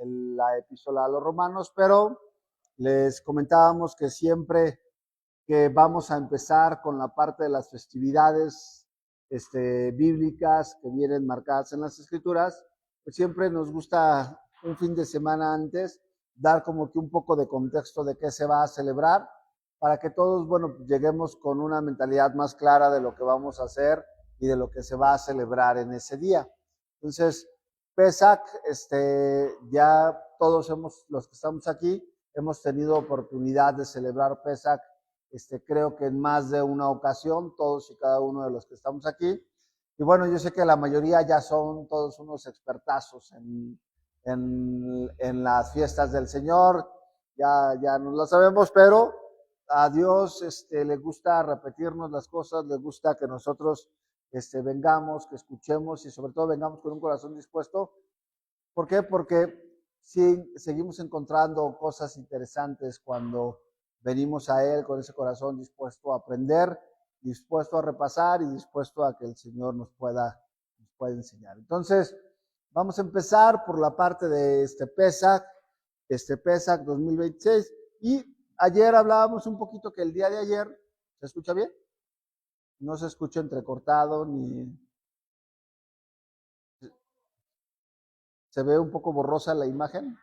la epístola a los romanos, pero les comentábamos que siempre que vamos a empezar con la parte de las festividades bíblicas que vienen marcadas en las Escrituras, pues siempre nos gusta un fin de semana antes dar como que un poco de contexto de qué se va a celebrar, para que todos, bueno, lleguemos con una mentalidad más clara de lo que vamos a hacer y de lo que se va a celebrar en ese día. Entonces, Pesach, ya todos los que estamos aquí, hemos tenido oportunidad de celebrar Pesach, creo que en más de una ocasión, todos y cada uno de los que estamos aquí. Y bueno, yo sé que la mayoría ya son todos unos expertazos en las fiestas del Señor, ya no lo sabemos, pero a Dios le gusta repetirnos las cosas, le gusta que nosotros vengamos, que escuchemos y sobre todo vengamos con un corazón dispuesto. ¿Por qué? Porque sí, seguimos encontrando cosas interesantes cuando venimos a Él con ese corazón dispuesto a aprender, dispuesto a repasar y dispuesto a que el Señor nos pueda enseñar. Entonces, vamos a empezar por la parte de Pesach 2026. Y ayer hablábamos un poquito que el día de ayer, ¿se escucha bien? No se escucha entrecortado ni... ¿Se ve un poco borrosa la imagen?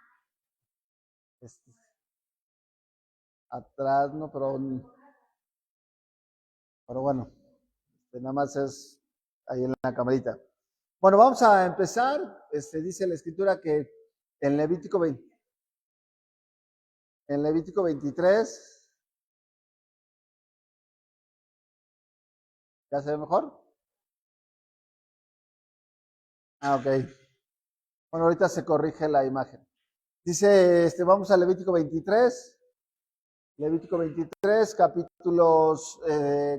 Atrás, no, pero bueno, nada más es ahí en la camarita. Bueno, vamos a empezar. Dice la Escritura que en Levítico 23, ¿ya se ve mejor? Ah, ok. Bueno, ahorita se corrige la imagen. Dice, vamos a Levítico 23,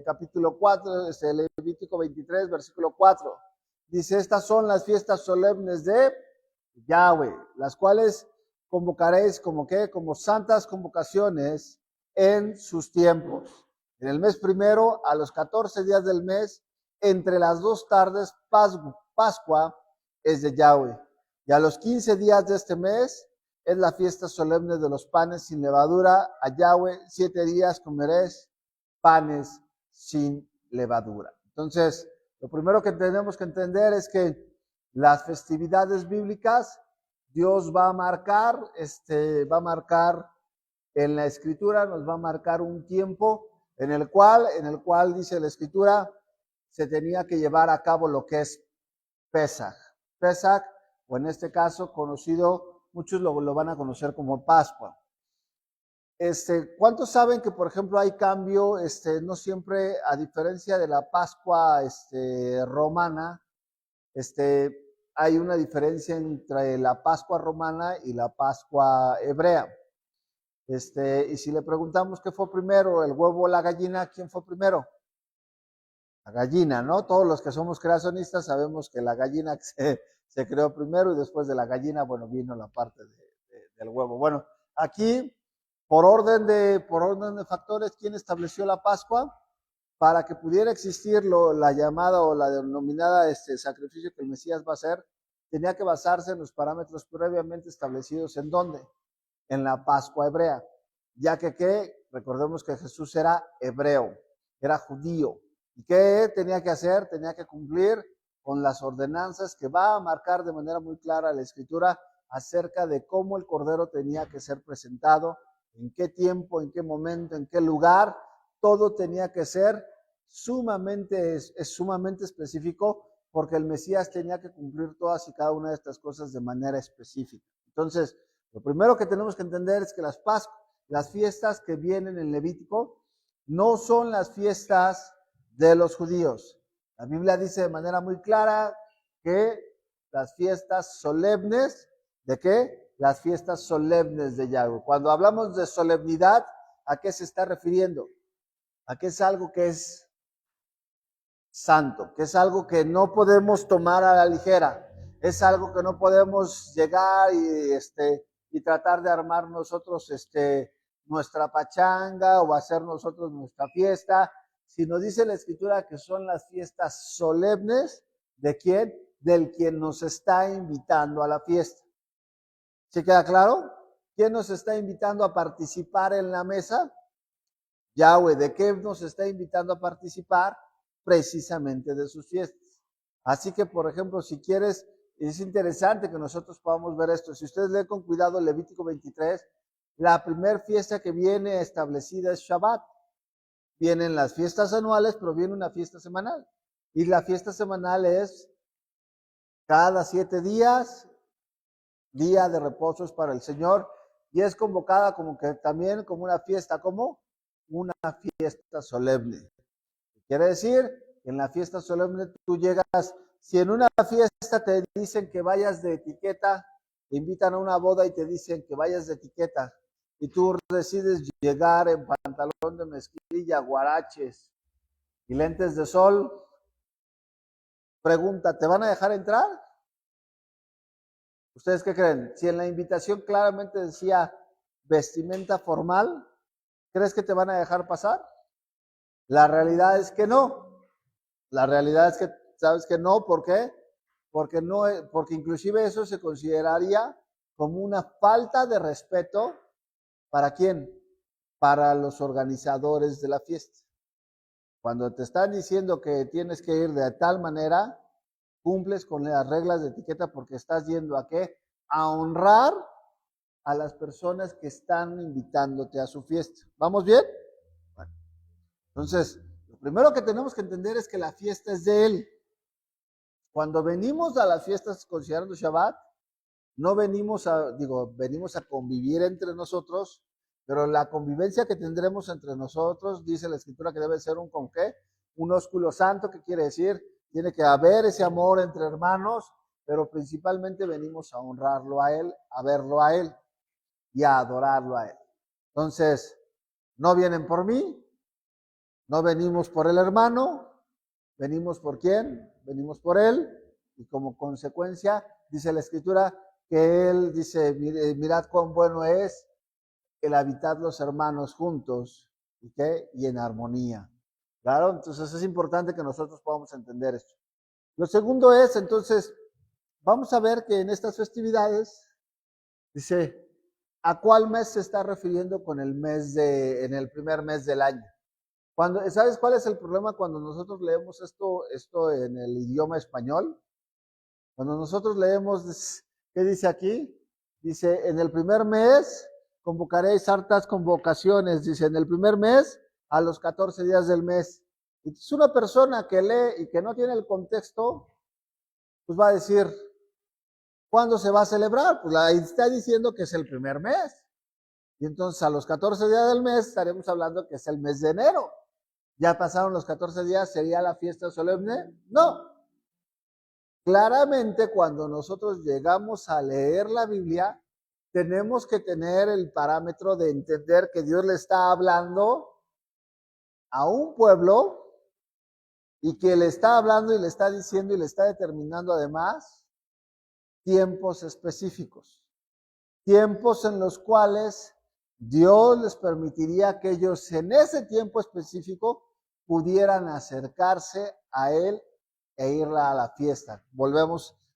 capítulo 4, Levítico 23, versículo 4. Dice, estas son las fiestas solemnes de Yahweh, las cuales convocaréis como santas convocaciones en sus tiempos. En el mes primero, a los 14 días del mes, entre las 2 tardes, Pascua es de Yahweh. Y a los 15 días de este mes es la fiesta solemne de los panes sin levadura. A Yahweh 7 días comeréis panes sin levadura. Entonces, lo primero que tenemos que entender es que las festividades bíblicas, Dios va a marcar en la Escritura, nos va a marcar un tiempo en el cual dice la Escritura, se tenía que llevar a cabo lo que es Pesach. Pesach, o en este caso conocido, muchos lo van a conocer como Pascua. ¿Cuántos saben que, por ejemplo, hay cambio, no siempre, a diferencia de la Pascua romana, hay una diferencia entre la Pascua romana y la Pascua hebrea? Y si le preguntamos qué fue primero, el huevo o la gallina, ¿quién fue primero? La gallina, ¿no? Todos los que somos creacionistas sabemos que la gallina se creó primero y después de la gallina, bueno, vino la parte del huevo. Bueno, aquí, por orden de factores, ¿quién estableció la Pascua? Para que pudiera existir la llamada o la denominada sacrificio que el Mesías va a hacer, tenía que basarse en los parámetros previamente establecidos. ¿En dónde? En la Pascua hebrea, ya que recordemos que Jesús era hebreo, era judío. ¿Y qué tenía que hacer? Tenía que cumplir con las ordenanzas que va a marcar de manera muy clara la Escritura acerca de cómo el Cordero tenía que ser presentado, en qué tiempo, en qué momento, en qué lugar. Todo tenía que ser sumamente específico, porque el Mesías tenía que cumplir todas y cada una de estas cosas de manera específica. Entonces, lo primero que tenemos que entender es que las fiestas que vienen en Levítico no son las fiestas de los judíos. La Biblia dice de manera muy clara que las fiestas solemnes, ¿de qué? Las fiestas solemnes de Yahweh. Cuando hablamos de solemnidad, ¿a qué se está refiriendo? A que es algo que es santo, que es algo que no podemos tomar a la ligera, es algo que no podemos llegar y tratar de armar nosotros nuestra pachanga o hacer nosotros nuestra fiesta, sino dice la Escritura que son las fiestas solemnes, ¿de quién? Del quien nos está invitando a la fiesta. ¿Sí queda claro? ¿Quién nos está invitando a participar en la mesa? Yahweh. ¿De qué nos está invitando a participar? Precisamente de sus fiestas. Así que, por ejemplo, si quieres, es interesante que nosotros podamos ver esto. Si ustedes leen con cuidado Levítico 23, la primera fiesta que viene establecida es Shabbat. Vienen las fiestas anuales, pero viene una fiesta semanal. Y la fiesta semanal es cada 7 días, día de reposos para el Señor, y es convocada como que también como una fiesta, como una fiesta solemne. Quiere decir que en la fiesta solemne tú llegas, si en una fiesta te dicen que vayas de etiqueta, te invitan a una boda y te dicen que vayas de etiqueta, y tú decides llegar en pantalón de mezclilla, guaraches y lentes de sol, pregunta, ¿te van a dejar entrar? ¿Ustedes qué creen? Si en la invitación claramente decía vestimenta formal, ¿crees que te van a dejar pasar? La realidad es que no. La realidad es que, ¿sabes que no? ¿Por qué? Porque inclusive eso se consideraría como una falta de respeto. ¿Para quién? Para los organizadores de la fiesta. Cuando te están diciendo que tienes que ir de tal manera, cumples con las reglas de etiqueta porque estás yendo ¿a qué? A honrar a las personas que están invitándote a su fiesta. ¿Vamos bien? Bueno, entonces, lo primero que tenemos que entender es que la fiesta es de Él. Cuando venimos a las fiestas considerando Shabbat, no venimos venimos a convivir entre nosotros, pero la convivencia que tendremos entre nosotros, dice la Escritura que debe ser ¿con qué? Un ósculo santo, que quiere decir, tiene que haber ese amor entre hermanos, pero principalmente venimos a honrarlo a Él, a verlo a Él y a adorarlo a Él. Entonces, no vienen por mí, no venimos por el hermano, venimos por quién, venimos por Él, y como consecuencia, dice la Escritura, que Él dice, mirad cuán bueno es el habitar los hermanos juntos, ¿y qué? Y en armonía. Claro, entonces es importante que nosotros podamos entender esto. Lo segundo es, entonces, vamos a ver que en estas festividades, dice, ¿a cuál mes se está refiriendo con en el primer mes del año? ¿Sabes cuál es el problema cuando nosotros leemos esto en el idioma español? Cuando nosotros leemos, ¿qué dice aquí? Dice, en el primer mes convocaréis hartas convocaciones. Dice, en el primer mes, a los 14 días del mes. Y es una persona que lee y que no tiene el contexto, pues va a decir, ¿cuándo se va a celebrar? Pues ahí está diciendo que es el primer mes. Y entonces a los 14 días del mes estaremos hablando que es el mes de enero. ¿Ya pasaron los 14 días? ¿Sería la fiesta solemne? No. Claramente, cuando nosotros llegamos a leer la Biblia, tenemos que tener el parámetro de entender que Dios le está hablando a un pueblo y que le está hablando y le está diciendo y le está determinando además tiempos específicos. Tiempos en los cuales Dios les permitiría que ellos en ese tiempo específico pudieran acercarse a Él e ir a la fiesta.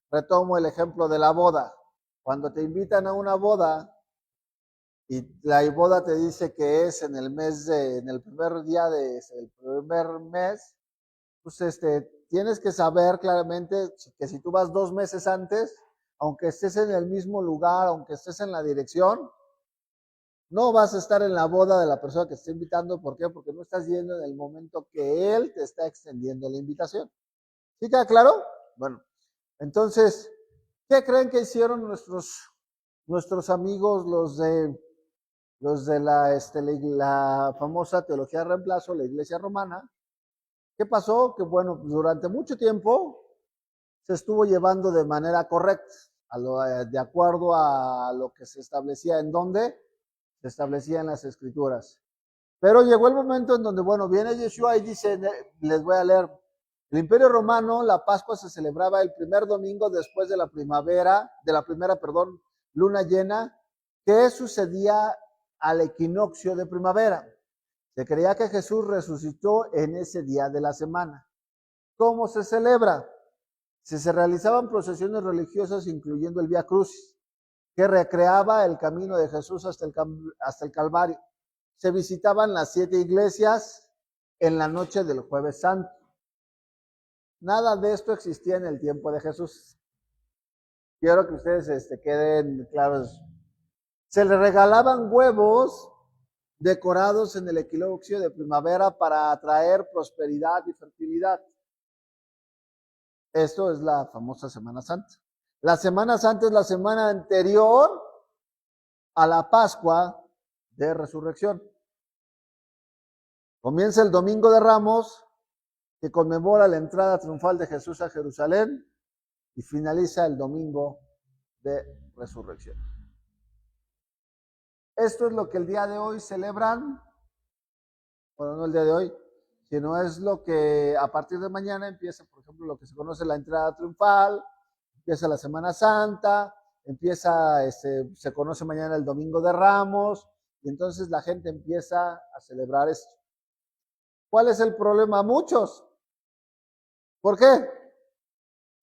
Retomo el ejemplo de la boda. Cuando te invitan a una boda y la boda te dice que es en el primer día del primer mes, pues tienes que saber claramente que si tú vas 2 meses antes, aunque estés en el mismo lugar, aunque estés en la dirección, no vas a estar en la boda de la persona que te está invitando. ¿Por qué? Porque no estás yendo en el momento que él te está extendiendo la invitación. ¿Sí queda claro? Bueno, entonces, ¿qué creen que hicieron nuestros amigos, los de la famosa teología de reemplazo, la Iglesia Romana? ¿Qué pasó? Que bueno, durante mucho tiempo se estuvo llevando de manera correcta, de acuerdo a lo que se establecía en dónde se establecía en las Escrituras. Pero llegó el momento en donde, bueno, viene Yeshua y dice, les voy a leer, el Imperio Romano, la Pascua se celebraba el primer domingo después de la primera luna llena, que sucedía al equinoccio de primavera. Se creía que Jesús resucitó en ese día de la semana. ¿Cómo se celebra? Se realizaban procesiones religiosas, incluyendo el Vía Crucis. que recreaba el camino de Jesús hasta el Calvario. Se visitaban las 7 iglesias en la noche del Jueves Santo. Nada de esto existía en el tiempo de Jesús. Quiero que ustedes queden claros. Se le regalaban huevos decorados en el equinoccio de primavera para atraer prosperidad y fertilidad. Esto es la famosa Semana Santa. La Semana Santa es la semana anterior a la Pascua de Resurrección. Comienza el Domingo de Ramos, que conmemora la entrada triunfal de Jesús a Jerusalén, y finaliza el Domingo de Resurrección. Esto es lo que el día de hoy celebran, bueno, no el día de hoy, sino es lo que a partir de mañana empieza, por ejemplo, lo que se conoce la entrada triunfal, empieza la Semana Santa, se conoce mañana el Domingo de Ramos, y entonces la gente empieza a celebrar esto. ¿Cuál es el problema? Muchos. ¿Por qué?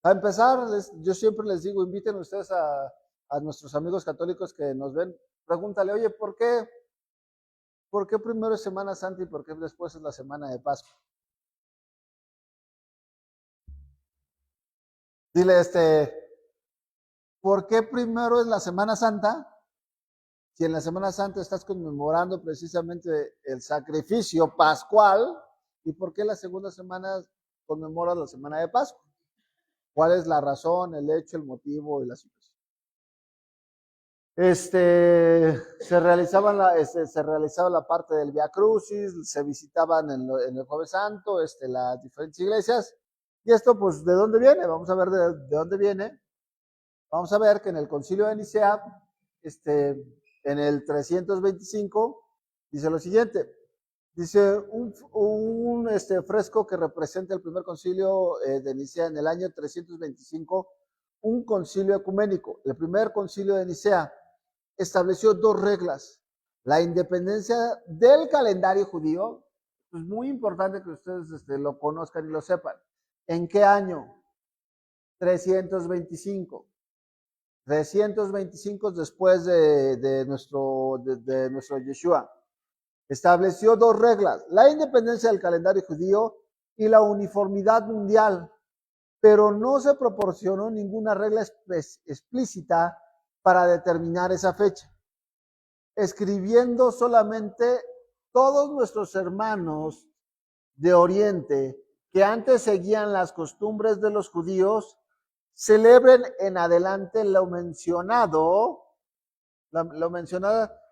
A empezar, yo siempre les digo, inviten ustedes a nuestros amigos católicos que nos ven, pregúntale, oye, ¿por qué primero es Semana Santa y por qué después es la Semana de Pascua? Dile, ¿por qué primero es la Semana Santa? Si en la Semana Santa estás conmemorando precisamente el sacrificio pascual, ¿y por qué la segunda semana conmemoras la Semana de Pascua? ¿Cuál es la razón, el hecho, el motivo y la situación? Se realizaba la parte del Vía Crucis, se visitaban en el Jueves Santo, las diferentes iglesias. Y esto, pues, ¿de dónde viene? Vamos a ver de dónde viene. Vamos a ver que en el Concilio de Nicea, en el 325, dice lo siguiente. Dice un fresco que representa el primer concilio de Nicea en el año 325, un concilio ecuménico. El primer concilio de Nicea estableció 2 reglas. La independencia del calendario judío, es muy importante que ustedes lo conozcan y lo sepan. ¿En qué año? 325. 325 después de nuestro Yeshua. Estableció 2 reglas, la independencia del calendario judío y la uniformidad mundial, pero no se proporcionó ninguna regla explícita para determinar esa fecha, escribiendo solamente todos nuestros hermanos de Oriente que antes seguían las costumbres de los judíos, celebren en adelante lo mencionada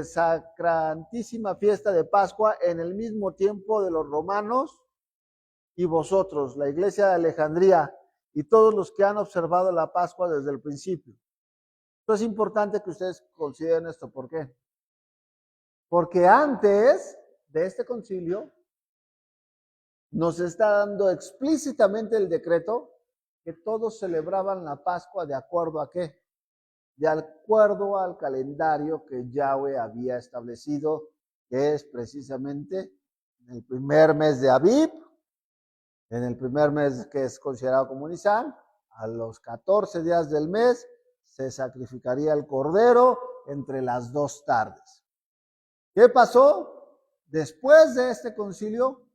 sacrantísima fiesta de Pascua en el mismo tiempo de los romanos, y vosotros, la iglesia de Alejandría, y todos los que han observado la Pascua desde el principio. Entonces es importante que ustedes consideren esto. ¿Por qué? Porque antes de este concilio nos está dando explícitamente el decreto que todos celebraban la Pascua de acuerdo a ¿qué? De acuerdo al calendario que Yahweh había establecido, que es precisamente en el primer mes de Abib, en el primer mes que es considerado como Nisan, a los 14 días del mes se sacrificaría el cordero entre las 2 tardes. ¿Qué pasó? Después de este concilio,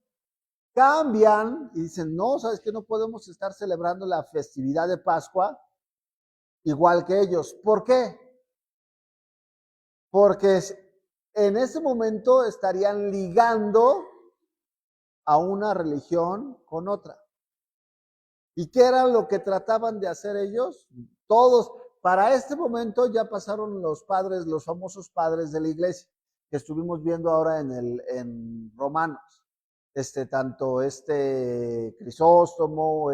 cambian y dicen, no, ¿sabes qué? No podemos estar celebrando la festividad de Pascua igual que ellos. ¿Por qué? Porque en ese momento estarían ligando a una religión con otra. ¿Y qué era lo que trataban de hacer ellos? Todos, para este momento ya pasaron los padres, los famosos padres de la iglesia, que estuvimos viendo ahora en Romanos. Tanto Crisóstomo,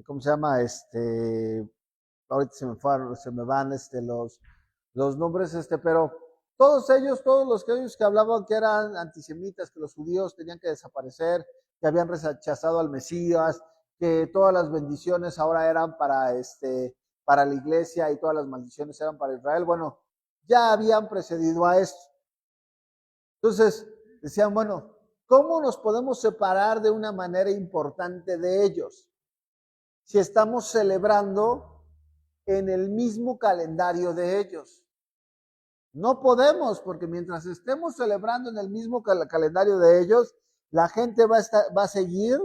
¿cómo se llama? Ahorita se me van los nombres, pero todos los que hablaban que eran antisemitas, que los judíos tenían que desaparecer, que habían rechazado al Mesías, que todas las bendiciones ahora eran para la iglesia y todas las maldiciones eran para Israel. Bueno, ya habían precedido a esto. Entonces, decían, bueno, ¿cómo nos podemos separar de una manera importante de ellos? Si estamos celebrando en el mismo calendario de ellos. No podemos, porque mientras estemos celebrando en el mismo calendario de ellos, la gente va a seguir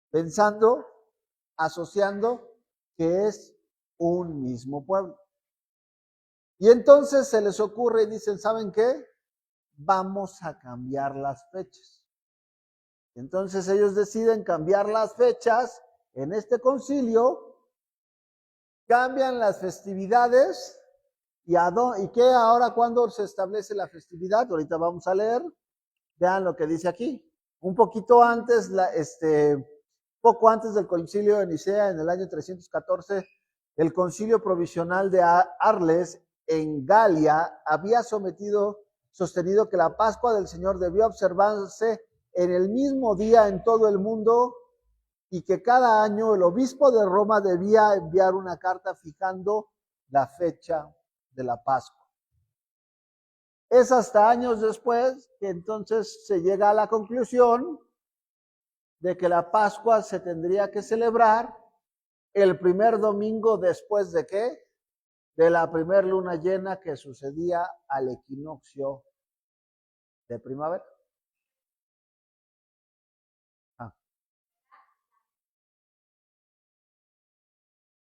pensando, asociando que es un mismo pueblo. Y entonces se les ocurre y dicen, ¿saben qué? Vamos a cambiar las fechas. Entonces ellos deciden cambiar las fechas en este concilio, cambian las festividades. ¿Y qué ahora cuándo se establece la festividad? Ahorita vamos a leer. Vean lo que dice aquí. Un poquito antes, poco antes del concilio de Nicea, en el año 314, el concilio provisional de Arles en Galia había sostenido que la Pascua del Señor debió observarse en el mismo día en todo el mundo y que cada año el obispo de Roma debía enviar una carta fijando la fecha de la Pascua. Es hasta años después que entonces se llega a la conclusión de que la Pascua se tendría que celebrar el primer domingo después de ¿qué? De la primer luna llena que sucedía al equinoccio de primavera.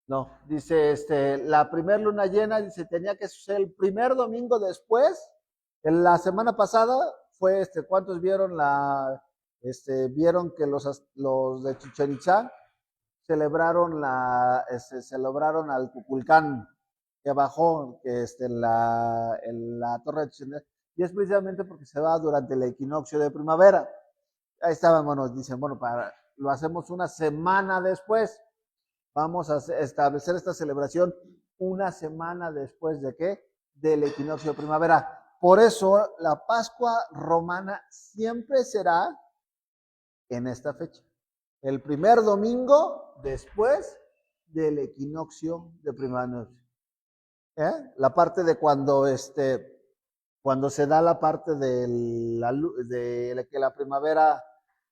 No, dice, la primer luna llena, dice, tenía que suceder el primer domingo después. En la semana pasada fue, ¿cuántos vieron vieron que los de Chichén Itzá celebraron celebraron al Cuculcán que bajó, en la torre de Chichén Itzá? Y es precisamente porque se va durante el equinoccio de primavera. Ahí estaban, bueno, dicen, bueno, lo hacemos una semana después. Vamos a establecer esta celebración una semana después de ¿qué? Del equinoccio de primavera. Por eso la Pascua romana siempre será en esta fecha. El primer domingo después del equinoccio de primavera. La parte de cuando se da la parte de que la primavera,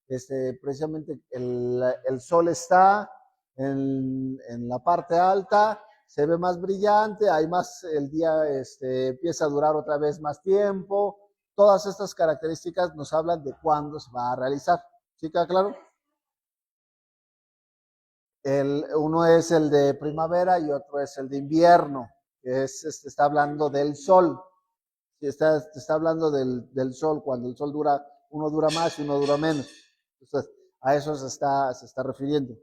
precisamente el sol está en la parte alta, se ve más brillante, hay más, el día empieza a durar otra vez más tiempo. Todas estas características nos hablan de cuándo se va a realizar. ¿Sí queda claro? Uno es el de primavera y otro es el de invierno, que está hablando del sol. Está hablando del sol, cuando el sol uno dura más y uno dura menos. Entonces, a eso se está refiriendo.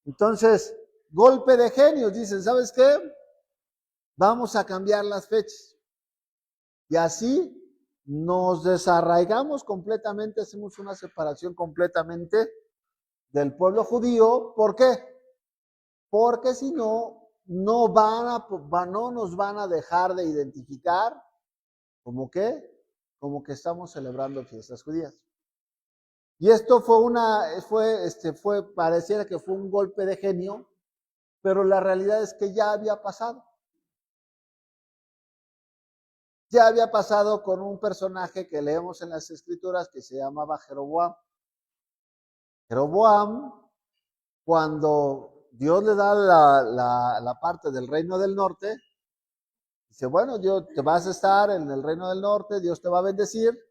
Entonces, golpe de genios, dicen, ¿sabes qué? Vamos a cambiar las fechas. Y así nos desarraigamos completamente, hacemos una separación completamente del pueblo judío. ¿Por qué? Porque si no, no nos van a dejar de identificar como que estamos celebrando fiestas judías. Y esto pareciera que fue un golpe de genio, pero la realidad es que ya había pasado. Ya había pasado con un personaje que leemos en las escrituras que se llamaba Jeroboam. Jeroboam, cuando Dios le da la parte del reino del norte, dice, bueno, Dios, te vas a estar en el reino del norte, Dios te va a bendecir.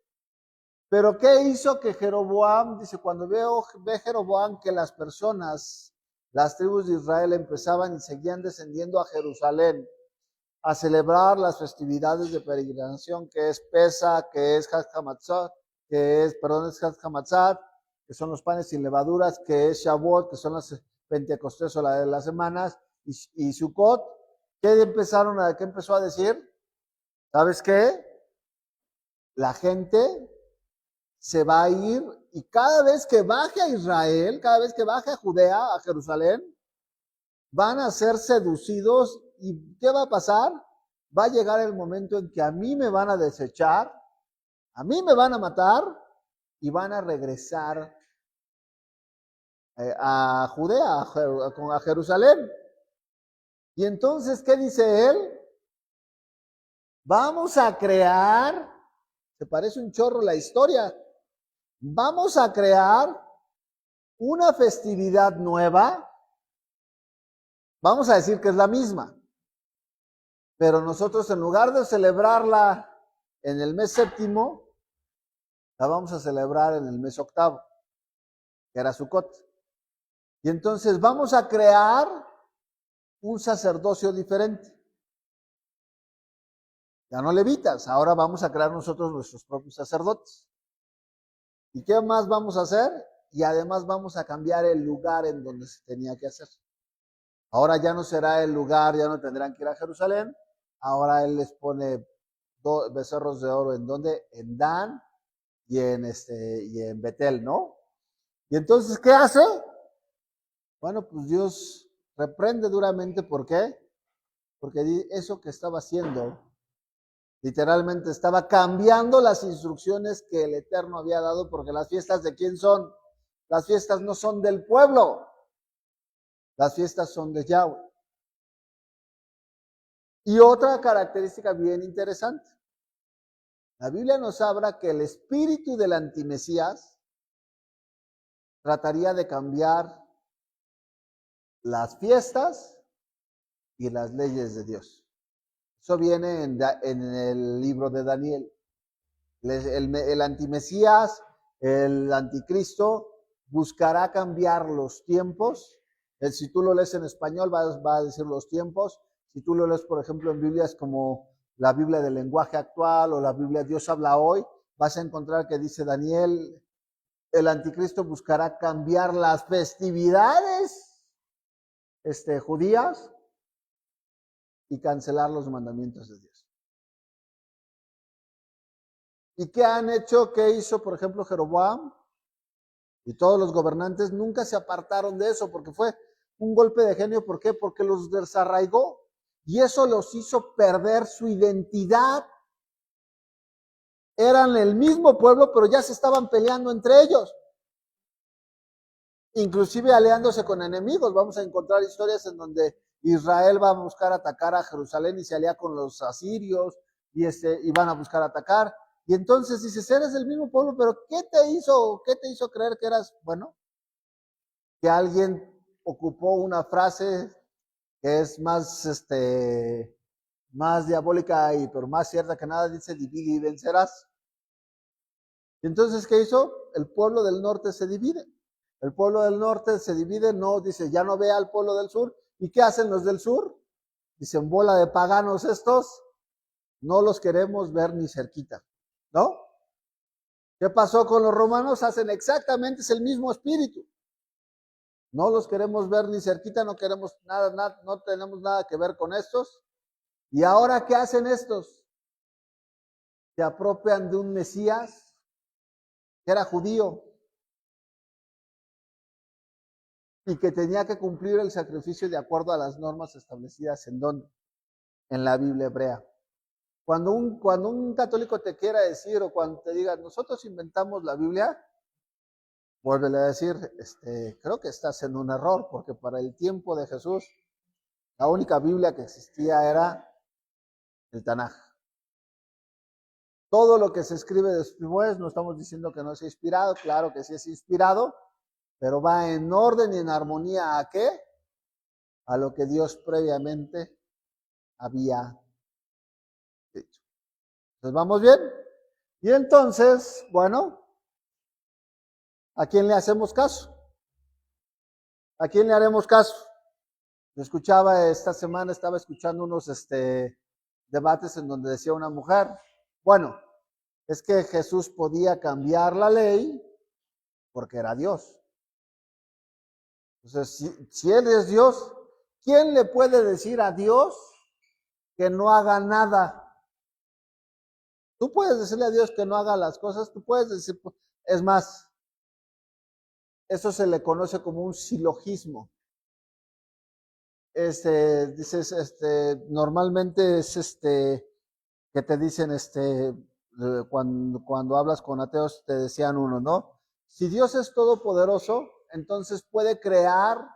Pero ¿qué hizo que Jeroboam, dice, cuando ve Jeroboam que las personas, las tribus de Israel empezaban y seguían descendiendo a Jerusalén a celebrar las festividades de peregrinación, que es Pesa, que es Hag HaMatzot, es Hag que son los panes sin levaduras, que es Shavuot, que son las Pentecostés o las semanas, y Sukkot, ¿qué empezó a decir? ¿Sabes qué? La gente se va a ir y cada vez que baje a Israel, cada vez que baje a Judea, a Jerusalén, van a ser seducidos. ¿Y qué va a pasar? Va a llegar el momento en que a mí me van a desechar, a mí me van a matar y van a regresar a Judea, a Jerusalén. Y entonces, ¿qué dice él? Vamos a crear, se parece un chorro la historia, vamos a crear una festividad nueva Vamos a decir que es la misma, pero nosotros en lugar de celebrarla en el mes séptimo, la vamos a celebrar en el mes octavo, que era Sucot. Y entonces vamos a crear un sacerdocio diferente. Ya no levitas, ahora vamos a crear nosotros nuestros propios sacerdotes. ¿Y qué más vamos a hacer? Y además vamos a cambiar el lugar en donde se tenía que hacer. Ahora ya no será el lugar, ya no tendrán que ir a Jerusalén. Ahora él les pone becerros de oro en donde, en Dan y en Betel, ¿no? Y entonces, ¿qué hace? Bueno, pues Dios reprende duramente, ¿por qué? Porque eso que estaba haciendo, literalmente estaba cambiando las instrucciones que el Eterno había dado, porque las fiestas ¿de quién son? Las fiestas no son del pueblo, las fiestas son de Yahweh. Y otra característica bien interesante, la Biblia nos habla que el espíritu del antimesías trataría de cambiar las fiestas y las leyes de Dios. Eso viene en el libro de Daniel. El antimesías, el anticristo, buscará cambiar los tiempos. Si tú lo lees en español, va a decir los tiempos. Si tú lo lees, por ejemplo, en Biblias como la Biblia del lenguaje actual o la Biblia Dios habla hoy, vas a encontrar que dice Daniel, el anticristo buscará cambiar las festividades judías y cancelar los mandamientos de Dios. ¿Y qué han hecho? ¿Qué hizo, por ejemplo, Jeroboam? Y todos los gobernantes nunca se apartaron de eso, porque fue un golpe de genio. ¿Por qué? Porque los desarraigó. Y eso los hizo perder su identidad. Eran el mismo pueblo, pero ya se estaban peleando entre ellos. Inclusive aliándose con enemigos. Vamos a encontrar historias en donde Israel va a buscar atacar a Jerusalén y se alía con los asirios y van a buscar atacar. Y entonces dices, eres del mismo pueblo, pero ¿qué te hizo creer que eras? Bueno, que alguien ocupó una frase que es más diabólica pero más cierta que nada, dice, divide y vencerás. Y entonces, ¿qué hizo? El pueblo del norte se divide. El pueblo del norte se divide, no, dice, ya no ve al pueblo del sur. ¿Y qué hacen los del sur? Dicen, bola de paganos estos, no los queremos ver ni cerquita, ¿no? ¿Qué pasó con los romanos? Hacen exactamente, es el mismo espíritu. No los queremos ver ni cerquita, no queremos nada, no tenemos nada que ver con estos. ¿Y ahora qué hacen estos? Se apropian de un Mesías que era judío y que tenía que cumplir el sacrificio de acuerdo a las normas establecidas en ¿dónde? En la Biblia hebrea. Cuando un católico te quiera decir o cuando te diga, nosotros inventamos la Biblia, vuélvele a decir, creo que estás en un error, porque para el tiempo de Jesús, la única Biblia que existía era el Tanaj. Todo lo que se escribe después, no estamos diciendo que no sea inspirado, claro que sí es inspirado, pero va en orden y en armonía ¿a qué? A lo que Dios previamente había dicho. Entonces, ¿vamos bien? Y entonces, bueno, ¿a quién le hacemos caso? ¿A quién le haremos caso? Yo escuchaba esta semana, estaba escuchando unos debates en donde decía una mujer, bueno, es que Jesús podía cambiar la ley porque era Dios. Entonces, si Él es Dios, ¿quién le puede decir a Dios que no haga nada? Tú puedes decirle a Dios que no haga las cosas, tú puedes decir, es más, eso se le conoce como un silogismo. Dices, normalmente es que te dicen, cuando hablas con ateos, te decían uno, ¿no? Si Dios es todopoderoso, entonces puede crear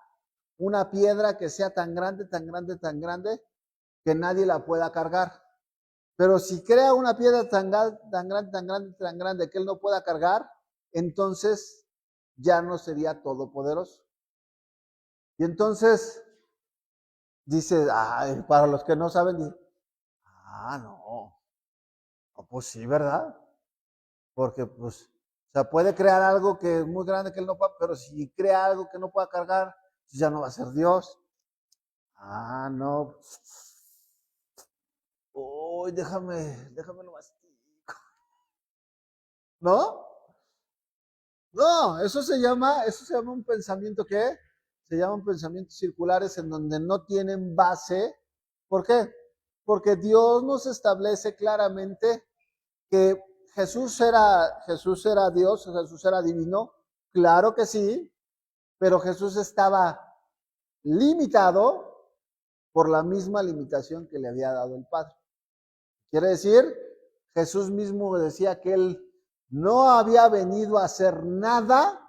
una piedra que sea tan grande, tan grande, tan grande, que nadie la pueda cargar. Pero si crea una piedra tan grande, tan grande, tan grande, tan grande, que Él no pueda cargar, entonces ya no sería todopoderoso. Y entonces, Dice, para los que no saben, dice, no, pues sí, ¿verdad? Porque pues, o sea, puede crear algo que es muy grande que él no pueda, pero si crea algo que no pueda cargar, pues ya no va a ser Dios. No. Uy, déjame lo mastico. ¿No? No, eso se llama un pensamiento, ¿qué? Se llaman pensamientos circulares en donde no tienen base. ¿Por qué? Porque Dios nos establece claramente que Jesús era Dios, Jesús era divino, claro que sí, pero Jesús estaba limitado por la misma limitación que le había dado el Padre. Quiere decir, Jesús mismo decía que él no había venido a hacer nada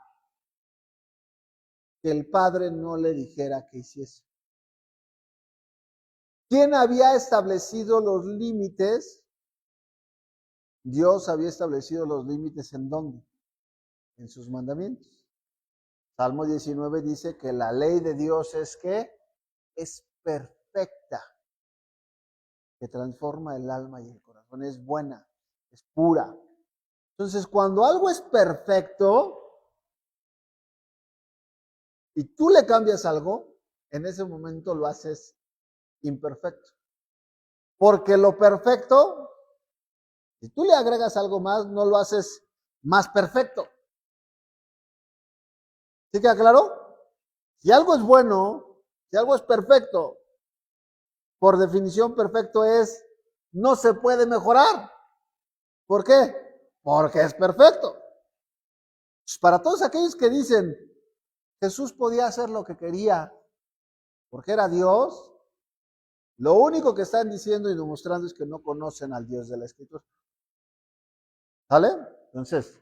que el Padre no le dijera que hiciese. ¿Quién había establecido los límites? Dios había establecido los límites ¿en dónde? En sus mandamientos. Salmo 19 dice que la ley de Dios es que es perfecta, que transforma el alma y el corazón, es buena, es pura. Entonces, cuando algo es perfecto y tú le cambias algo, en ese momento lo haces imperfecto. Porque lo perfecto, si tú le agregas algo más, no lo haces más perfecto. ¿Sí queda claro? Si algo es bueno, si algo es perfecto, por definición perfecto es, no se puede mejorar. ¿Por qué? Porque es perfecto. Para todos aquellos que dicen, Jesús podía hacer lo que quería porque era Dios, lo único que están diciendo y demostrando es que no conocen al Dios de la Escritura. ¿Sale? Entonces,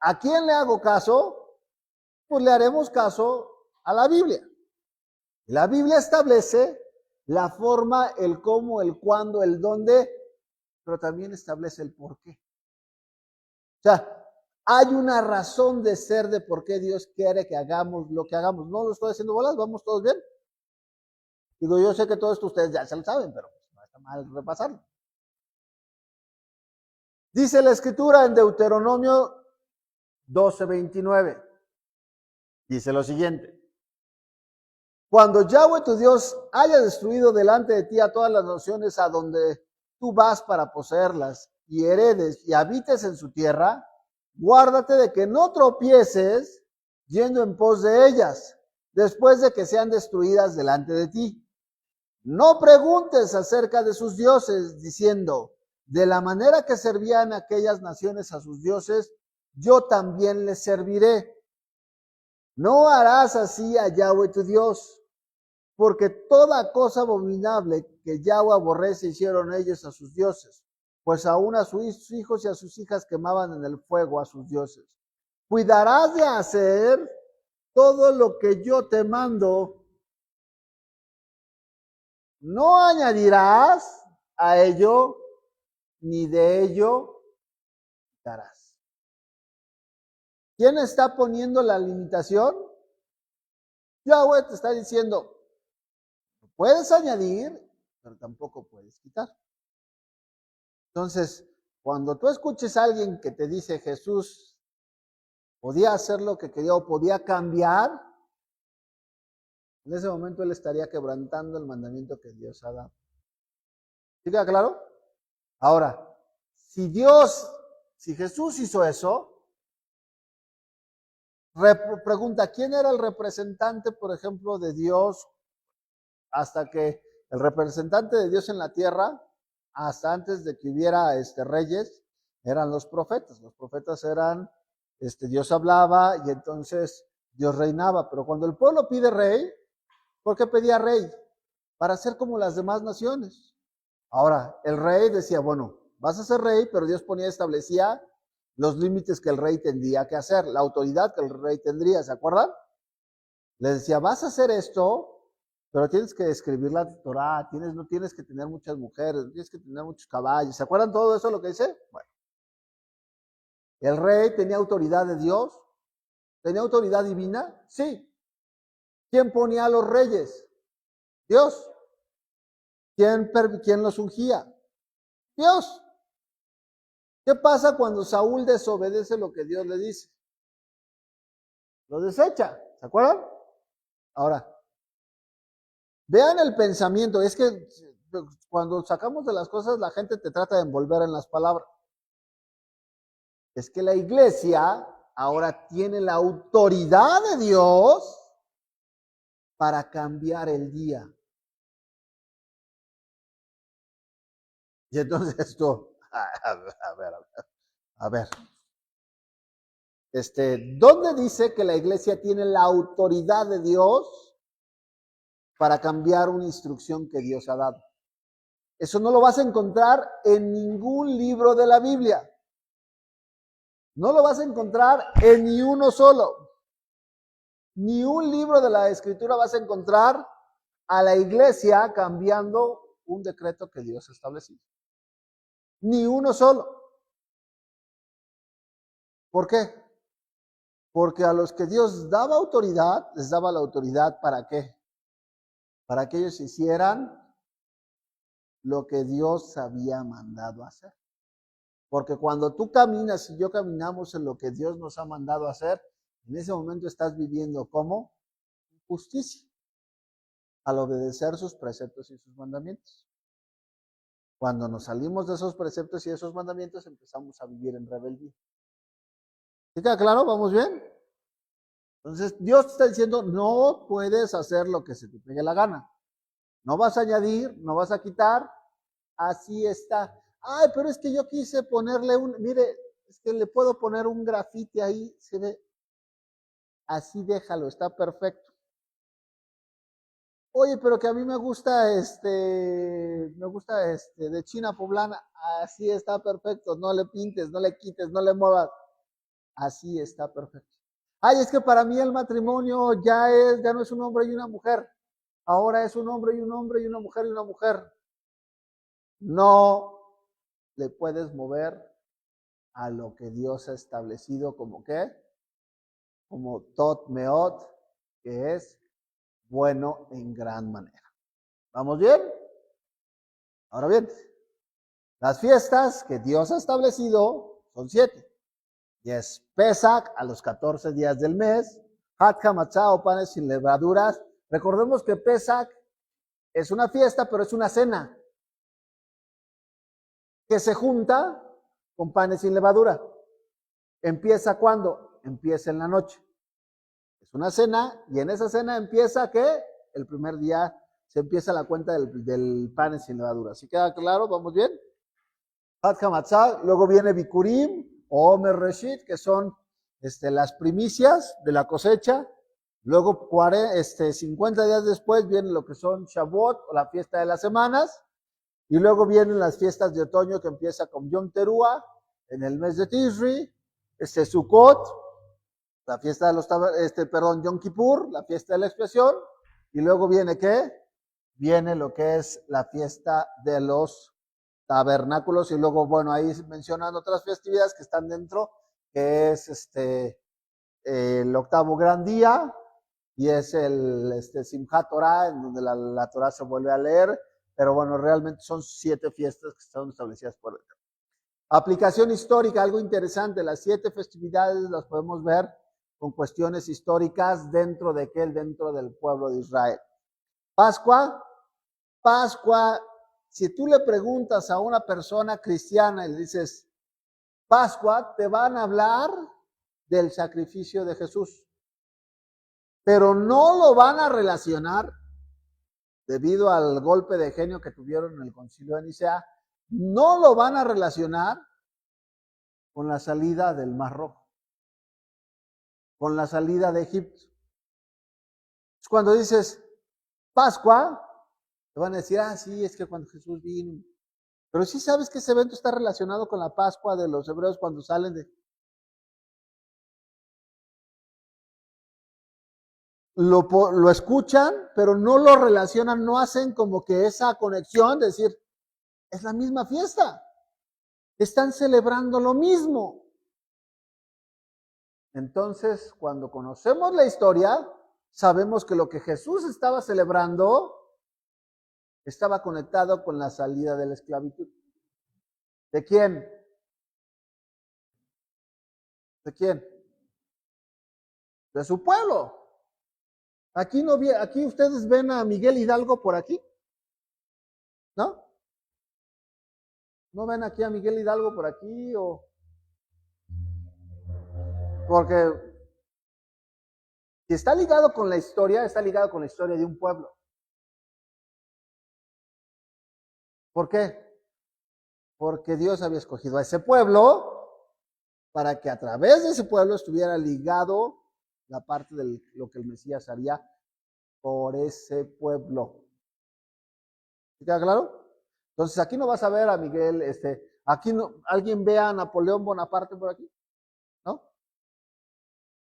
¿a quién le hago caso? Pues le haremos caso a la Biblia. La Biblia establece la forma, el cómo, el cuándo, el dónde, pero también establece el por qué. O sea, hay una razón de ser de por qué Dios quiere que hagamos lo que hagamos. No lo estoy haciendo bolas, vamos todos bien. Digo, yo sé que todo esto ustedes ya se lo saben, pero no está mal repasarlo. Dice la Escritura en Deuteronomio 12:29. Dice lo siguiente. Cuando Yahweh tu Dios haya destruido delante de ti a todas las naciones a donde tú vas para poseerlas y heredes y habites en su tierra, guárdate de que no tropieces yendo en pos de ellas, después de que sean destruidas delante de ti. No preguntes acerca de sus dioses, diciendo, de la manera que servían aquellas naciones a sus dioses, yo también les serviré. No harás así a Yahweh tu Dios, porque toda cosa abominable que Yahweh aborrece hicieron ellos a sus dioses, pues aún a sus hijos y a sus hijas quemaban en el fuego a sus dioses. Cuidarás de hacer todo lo que yo te mando. No añadirás a ello, ni de ello quitarás. ¿Quién está poniendo la limitación? Yahweh te está diciendo, puedes añadir, pero tampoco puedes quitar. Entonces, cuando tú escuches a alguien que te dice Jesús podía hacer lo que quería o podía cambiar, en ese momento él estaría quebrantando el mandamiento que Dios ha dado. ¿Sí queda claro? Ahora, si Jesús hizo eso, pregunta, ¿quién era el representante, por ejemplo, de Dios hasta que el representante de Dios en la tierra, hasta antes de que hubiera reyes, eran los profetas? Los profetas eran, Dios hablaba y entonces Dios reinaba. Pero cuando el pueblo pide rey, ¿por qué pedía rey? Para ser como las demás naciones. Ahora, el rey decía, bueno, vas a ser rey, pero Dios establecía los límites que el rey tendría que hacer, la autoridad que el rey tendría, ¿se acuerdan? Le decía, vas a hacer esto, pero tienes que escribir la Torá, no tienes que tener muchas mujeres, no tienes que tener muchos caballos. ¿Se acuerdan todo eso lo que dice? Bueno, el rey tenía autoridad de Dios, tenía autoridad divina, sí. ¿Quién ponía a los reyes? Dios. ¿Quién los ungía? Dios. ¿Qué pasa cuando Saúl desobedece lo que Dios le dice? Lo desecha, ¿se acuerdan? Ahora, vean el pensamiento, es que cuando sacamos de las cosas la gente te trata de envolver en las palabras. Es que la iglesia ahora tiene la autoridad de Dios para cambiar el día. Y entonces tú, a ver. ¿Dónde dice que la iglesia tiene la autoridad de Dios para cambiar una instrucción que Dios ha dado? Eso no lo vas a encontrar en ningún libro de la Biblia. No lo vas a encontrar en ni uno solo. Ni un libro de la Escritura vas a encontrar a la iglesia cambiando un decreto que Dios ha establecido. Ni uno solo. ¿Por qué? Porque a los que Dios daba autoridad, les daba la autoridad ¿para qué? Para que ellos hicieran lo que Dios había mandado hacer. Porque cuando tú caminas y yo caminamos en lo que Dios nos ha mandado hacer, en ese momento estás viviendo como justicia, al obedecer sus preceptos y sus mandamientos. Cuando nos salimos de esos preceptos y esos mandamientos, empezamos a vivir en rebeldía. ¿Sí queda claro? ¿Vamos bien? Entonces, Dios te está diciendo, no puedes hacer lo que se te pegue la gana. No vas a añadir, no vas a quitar, así está. Ay, pero es que yo quise ponerle mire, es que le puedo poner un grafiti ahí, se ve. Así déjalo, está perfecto. Oye, pero que a mí me gusta de China poblana, así está perfecto, no le pintes, no le quites, no le muevas, así está perfecto. Ay, es que para mí el matrimonio ya no es un hombre y una mujer, ahora es un hombre y un hombre y una mujer y una mujer. No le puedes mover a lo que Dios ha establecido como ¿qué? Como tot meot, que es bueno en gran manera. ¿Vamos bien? Ahora bien, las fiestas que Dios ha establecido son 7. Y es Pesach a los 14 días del mes, Hat HaMatzah o panes sin levaduras. Recordemos que Pesach es una fiesta, pero es una cena que se junta con panes sin levadura. ¿Empieza cuándo? Empieza en la noche. Es una cena y en esa cena empieza ¿qué? El primer día se empieza la cuenta del pan sin levadura. ¿Sí queda claro? ¿Vamos bien? Hat HaMatzah, luego viene Bikurim o Omer Reshit, que son las primicias de la cosecha. Luego 50 días después viene lo que son Shavuot o la fiesta de las semanas. Y luego vienen las fiestas de otoño que empieza con Yom Teruah en el mes de Tishri, Sukkot, la fiesta de los Yom Kippur, la fiesta de la expiación, y luego viene ¿qué? Viene lo que es la fiesta de los tabernáculos, y luego, bueno, ahí mencionan otras festividades que están dentro, que es el octavo gran día, y es el Simchat Torah, en donde la Torah se vuelve a leer, pero bueno, realmente son 7 fiestas que están establecidas por el. Aplicación histórica, algo interesante, las 7 festividades las podemos ver con cuestiones históricas dentro del pueblo de Israel. Pascua, si tú le preguntas a una persona cristiana y le dices, Pascua, te van a hablar del sacrificio de Jesús, pero no lo van a relacionar, debido al golpe de genio que tuvieron en el concilio de Nicea, no lo van a relacionar con la salida del Mar Rojo, con la salida de Egipto. Cuando dices Pascua, te van a decir, sí, es que cuando Jesús vino. Pero sí sabes que ese evento está relacionado con la Pascua de los hebreos cuando salen de. Lo escuchan, pero no lo relacionan, no hacen como que esa conexión de decir, es la misma fiesta. Están celebrando lo mismo. Entonces, cuando conocemos la historia, sabemos que lo que Jesús estaba celebrando estaba conectado con la salida de la esclavitud. ¿De quién? ¿De quién? De su pueblo. Aquí ustedes ven a Miguel Hidalgo por aquí, ¿no? ¿No ven aquí a Miguel Hidalgo por aquí? Porque si está ligado con la historia, está ligado con la historia de un pueblo. ¿Por qué? Porque Dios había escogido a ese pueblo para que a través de ese pueblo estuviera ligado la parte de lo que el Mesías haría por ese pueblo. ¿Sí queda claro? Entonces aquí no vas a ver a Miguel, aquí no, ¿alguien ve a Napoleón Bonaparte por aquí? ¿No?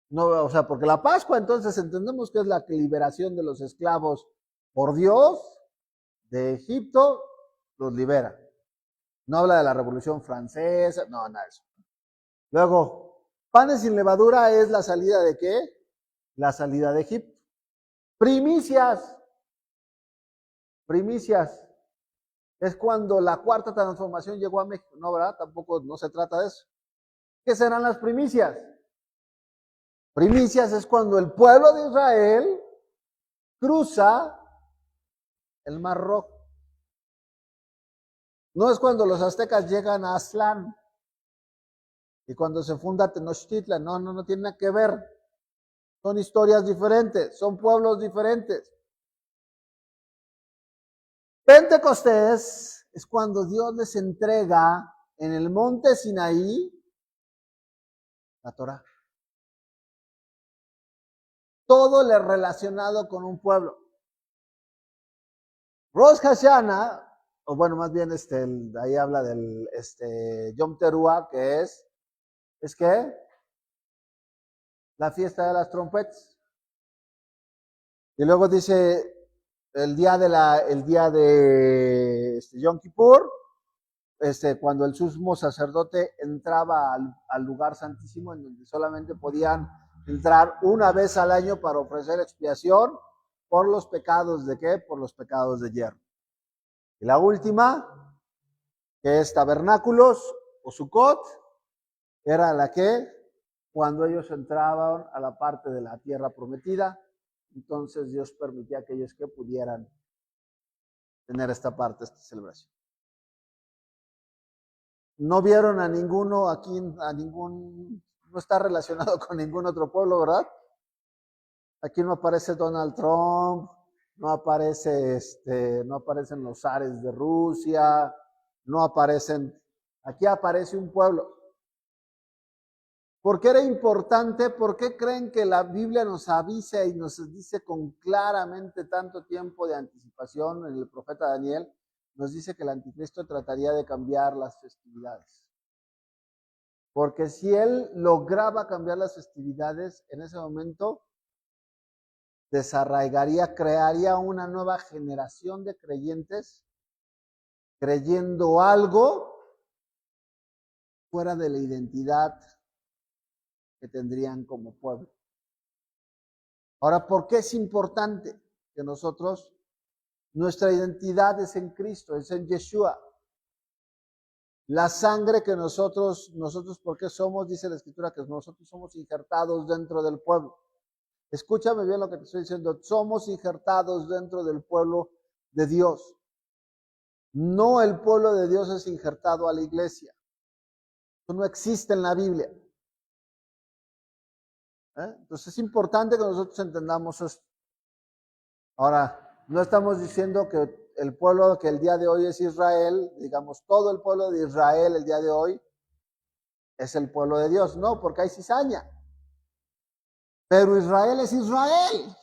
No, o sea, porque la Pascua entonces entendemos que es la liberación de los esclavos por Dios de Egipto, los libera. No habla de la Revolución Francesa, no, nada de eso. Luego, panes sin levadura es la salida de ¿qué? La salida de Egipto. Primicias. Primicias. Es cuando la cuarta transformación llegó a México. No, ¿verdad? Tampoco no se trata de eso. ¿Qué serán las primicias? Primicias es cuando el pueblo de Israel cruza el Mar Rojo. No es cuando los aztecas llegan a Aztlán y cuando se funda Tenochtitlan. No tiene nada que ver. Son historias diferentes, son pueblos diferentes. Pentecostés es cuando Dios les entrega en el monte Sinaí la Torá. Todo le relacionado con un pueblo. Rosh Hashanah, o bueno, más bien ahí habla del Yom Teruah, que ¿es qué? La fiesta de las trompetas. Y luego dice el día de Yom Kippur, cuando el sumo sacerdote entraba al lugar santísimo, en donde solamente podían entrar una vez al año para ofrecer expiación por los pecados de ¿qué? Por los pecados de hierro. Y la última, que es tabernáculos o Sukkot, era la que cuando ellos entraban a la parte de la tierra prometida, entonces Dios permitía a aquellos que pudieran tener esta celebración. No vieron a ninguno aquí, no está relacionado con ningún otro pueblo, ¿verdad? Aquí no aparece Donald Trump, no aparecen los zares de Rusia, aquí aparece un pueblo. ¿Por qué era importante? ¿Por qué creen que la Biblia nos avisa y nos dice con claramente tanto tiempo de anticipación en el profeta Daniel? Nos dice que el anticristo trataría de cambiar las festividades. Porque si él lograba cambiar las festividades, en ese momento desarraigaría, crearía una nueva generación de creyentes creyendo algo fuera de la identidad que tendrían como pueblo. Ahora, ¿por qué es importante que nuestra identidad es en Cristo, es en Yeshua? La sangre que nosotros, ¿por qué somos? Dice la Escritura que nosotros somos injertados dentro del pueblo. Escúchame bien lo que te estoy diciendo. Somos injertados dentro del pueblo de Dios. No el pueblo de Dios es injertado a la iglesia. Eso no existe en la Biblia. Entonces es importante que nosotros entendamos esto. Ahora, no estamos diciendo que el pueblo que el día de hoy es Israel, digamos, todo el pueblo de Israel el día de hoy es el pueblo de Dios. No, porque hay cizaña. Pero Israel es Israel.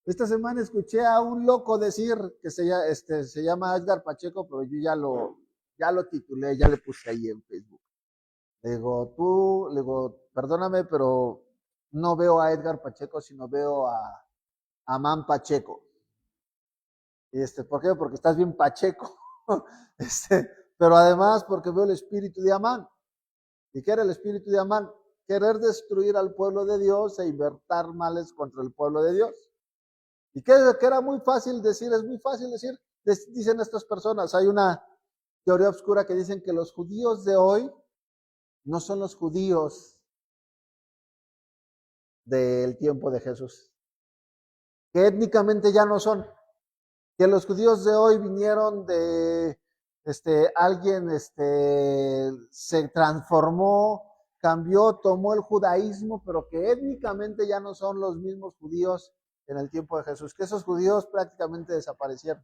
Esta semana escuché a un loco decir que se llama Edgar Pacheco, pero yo ya lo titulé, ya le puse ahí en Facebook. Le digo, perdóname, pero no veo a Edgar Pacheco, sino veo a Amán Pacheco. ¿Por qué? Porque estás bien Pacheco. Pero además porque veo el espíritu de Amán. ¿Y qué era el espíritu de Amán? Querer destruir al pueblo de Dios e invertir males contra el pueblo de Dios. Y que era muy fácil decir, es muy fácil decir, dicen estas personas. Hay una teoría oscura que dicen que los judíos de hoy no son los judíos del tiempo de Jesús, que étnicamente ya no son, que los judíos de hoy vinieron de alguien se transformó, cambió, tomó el judaísmo, pero que étnicamente ya no son los mismos judíos en el tiempo de Jesús, que esos judíos prácticamente desaparecieron.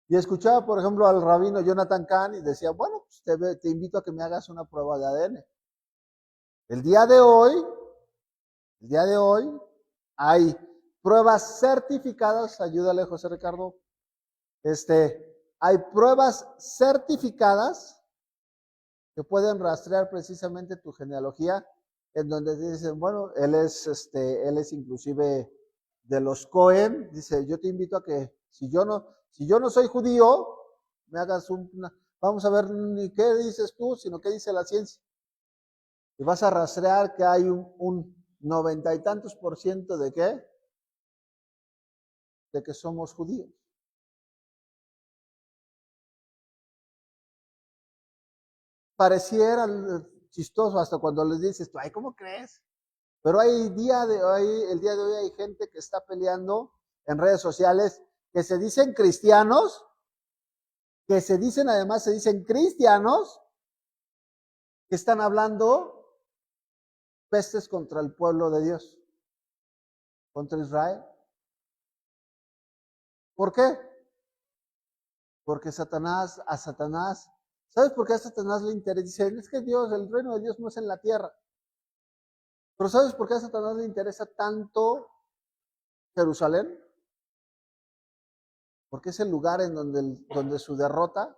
Y escuchaba, por ejemplo, al rabino Jonathan Cahn y decía, bueno, pues te invito a que me hagas una prueba de ADN. El día de hoy hay pruebas certificadas, ayúdale José Ricardo, hay pruebas certificadas que pueden rastrear precisamente tu genealogía, en donde dicen, bueno, él es inclusive de los Cohen, dice, yo te invito a que si yo no soy judío, me hagas vamos a ver ni qué dices tú, sino qué dice la ciencia. Y vas a rastrear que hay un 90 y tantos % de qué, de que somos judíos. Pareciera chistoso hasta cuando les dices, ay, ¿cómo crees? Pero el día de hoy hay gente que está peleando en redes sociales que se dicen cristianos, que se dicen cristianos, que están hablando pestes contra el pueblo de Dios, contra Israel. ¿Por qué? Porque a Satanás, ¿sabes por qué a Satanás le interesa? Dice, es que el reino de Dios no es en la tierra. Pero ¿sabes por qué a Satanás le interesa tanto Jerusalén? Porque es el lugar en donde su derrota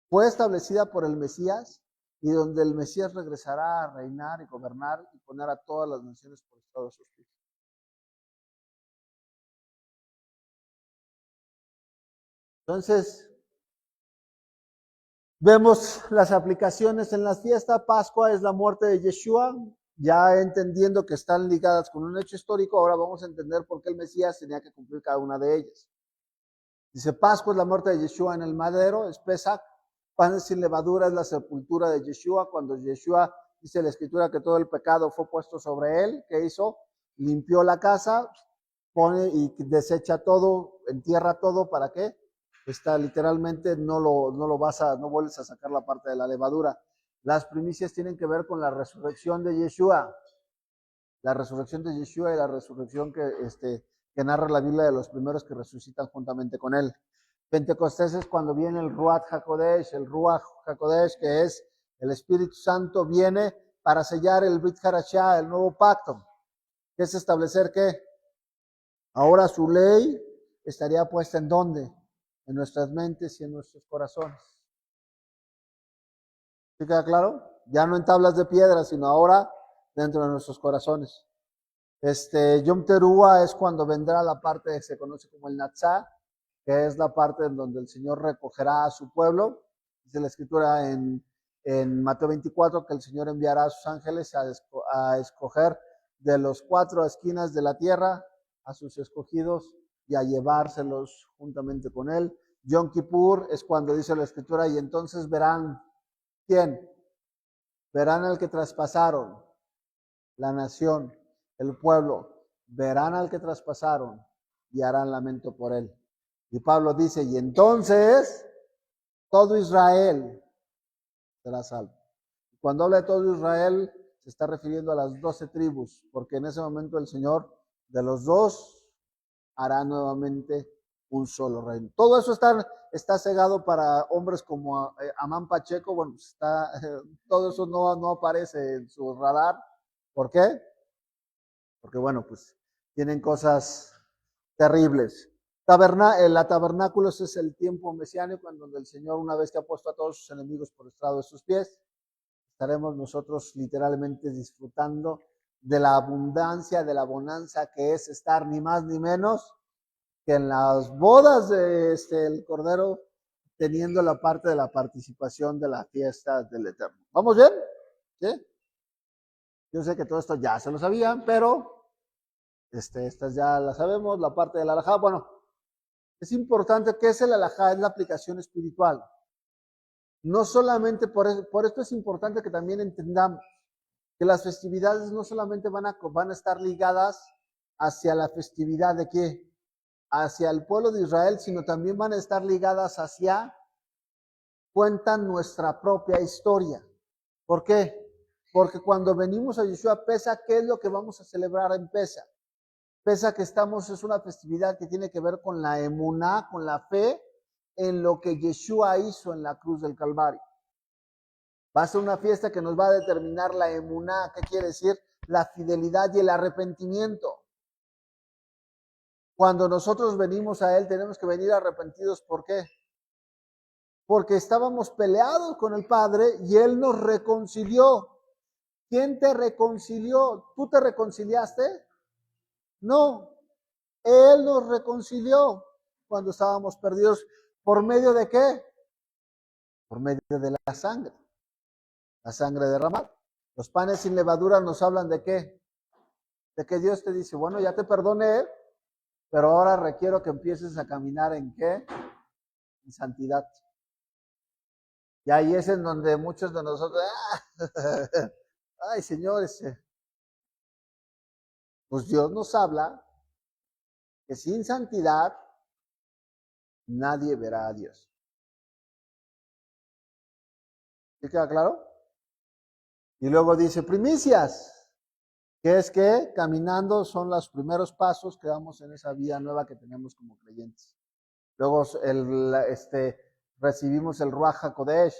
fue establecida por el Mesías y donde el Mesías regresará a reinar y gobernar y poner a todas las naciones por estado de sus pies. Entonces, vemos las aplicaciones en la fiesta. Pascua es la muerte de Yeshua, ya entendiendo que están ligadas con un hecho histórico, ahora vamos a entender por qué el Mesías tenía que cumplir cada una de ellas. Dice, Pascua es la muerte de Yeshua en el madero, es Pesach, panes sin levadura es la sepultura de Yeshua, cuando Yeshua, dice la Escritura, que todo el pecado fue puesto sobre él, ¿qué hizo? Limpió la casa, pone y desecha todo, entierra todo, ¿para qué? Literalmente no vuelves a sacar la parte de la levadura. Las primicias tienen que ver con la resurrección de Yeshua. La resurrección de Yeshua y la resurrección que narra la Biblia de los primeros que resucitan juntamente con él. Pentecostés es cuando viene el Ruach HaKodesh, que es el Espíritu Santo, viene para sellar el Brit Harashá, el nuevo pacto, que es establecer que ahora su ley estaría puesta ¿en dónde? En nuestras mentes y en nuestros corazones. ¿Sí queda claro? Ya no en tablas de piedra, sino ahora dentro de nuestros corazones. Yom Teruah es cuando vendrá la parte que se conoce como el Natsá, que es la parte en donde el Señor recogerá a su pueblo. Dice la Escritura en Mateo 24 que el Señor enviará a sus ángeles a escoger de los 4 esquinas de la tierra a sus escogidos y a llevárselos juntamente con él. Yom Kippur es cuando dice la Escritura, y entonces verán, ¿quién? Verán al que traspasaron, la nación, el pueblo, verán al que traspasaron y harán lamento por él. Y Pablo dice, y entonces todo Israel será salvo. Cuando habla de todo Israel, se está refiriendo a las 12 tribus, porque en ese momento el Señor de los dos hará nuevamente un solo reino. Todo eso está cegado para hombres como Amán Pacheco. Bueno, todo eso no aparece en su radar. ¿Por qué? Porque bueno, pues tienen cosas terribles. La tabernáculo es el tiempo mesiánico en donde el Señor, una vez que ha puesto a todos sus enemigos por estrado de sus pies, estaremos nosotros literalmente disfrutando de la abundancia, de la bonanza que es estar ni más ni menos que en las bodas de el Cordero, teniendo la parte de la participación de la fiesta del Eterno. ¿Vamos bien? ¿Sí? Yo sé que todo esto ya se lo sabían, pero Estas ya las sabemos, la parte del alajá. Bueno, es importante. ¿Qué es el alajá? Es la aplicación espiritual. No solamente por esto es importante que también entendamos que las festividades no solamente van a estar ligadas hacia la festividad de qué, hacia el pueblo de Israel, sino también van a estar ligadas hacia, cuentan nuestra propia historia. ¿Por qué? Porque cuando venimos a Yeshua Pesach, ¿qué es lo que vamos a celebrar en Pesach? Pesach es una festividad que tiene que ver con la emuná, con la fe en lo que Yeshua hizo en la cruz del Calvario. Va a ser una fiesta que nos va a determinar la emuná. ¿Qué quiere decir? La fidelidad y el arrepentimiento. Cuando nosotros venimos a Él, tenemos que venir arrepentidos. ¿Por qué? Porque estábamos peleados con el Padre y Él nos reconcilió. ¿Quién te reconcilió? ¿Tú te reconciliaste? No. Él nos reconcilió cuando estábamos perdidos. ¿Por medio de qué? Por medio de la sangre derramada. Los panes sin levadura nos hablan de qué? De que Dios te dice, bueno, ya te perdoné, pero ahora requiero que empieces a caminar ¿en qué? En santidad. Y ahí es en donde muchos de nosotros, ay señores, pues Dios nos habla que sin santidad nadie verá a Dios. ¿Sí queda claro? Y luego dice primicias, que es que caminando son los primeros pasos que damos en esa vida nueva que tenemos como creyentes. Luego recibimos el Ruach HaKodesh,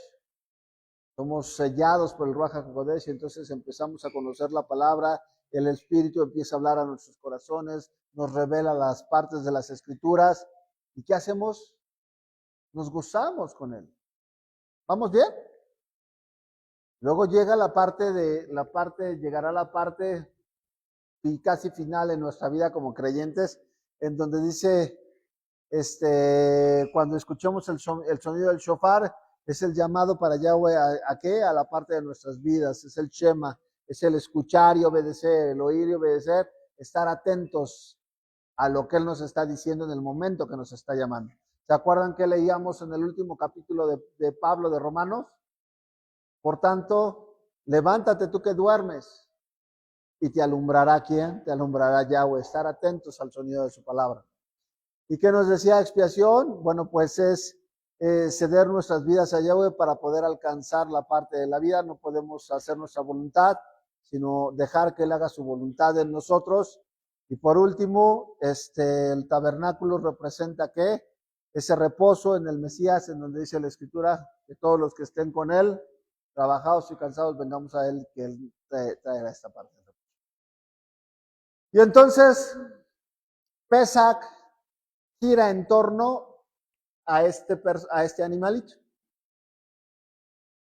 somos sellados por el Ruach HaKodesh y entonces empezamos a conocer la palabra, el Espíritu empieza a hablar a nuestros corazones, nos revela las partes de las Escrituras. ¿Y qué hacemos? Nos gozamos con Él. ¿Vamos bien? Luego llega llegará la parte casi final en nuestra vida como creyentes, en donde dice, cuando escuchemos el sonido del shofar, es el llamado para Yahweh ¿a qué? A la parte de nuestras vidas, es el Shema, es el escuchar y obedecer, el oír y obedecer, estar atentos a lo que Él nos está diciendo en el momento que nos está llamando. ¿Se acuerdan que leíamos en el último capítulo de Pablo de Romanos? Por tanto, levántate tú que duermes y te alumbrará ¿quién? Te alumbrará Yahweh, estar atentos al sonido de su palabra. ¿Y qué nos decía expiación? Bueno, pues es ceder nuestras vidas a Yahweh para poder alcanzar la parte de la vida. No podemos hacer nuestra voluntad, sino dejar que Él haga su voluntad en nosotros. Y por último, el tabernáculo representa ¿qué? Ese reposo en el Mesías, en donde dice la Escritura que todos los que estén con Él, trabajados y cansados, vengamos a Él, que Él traerá esta parte. Y entonces, Pesach gira en torno a este animalito.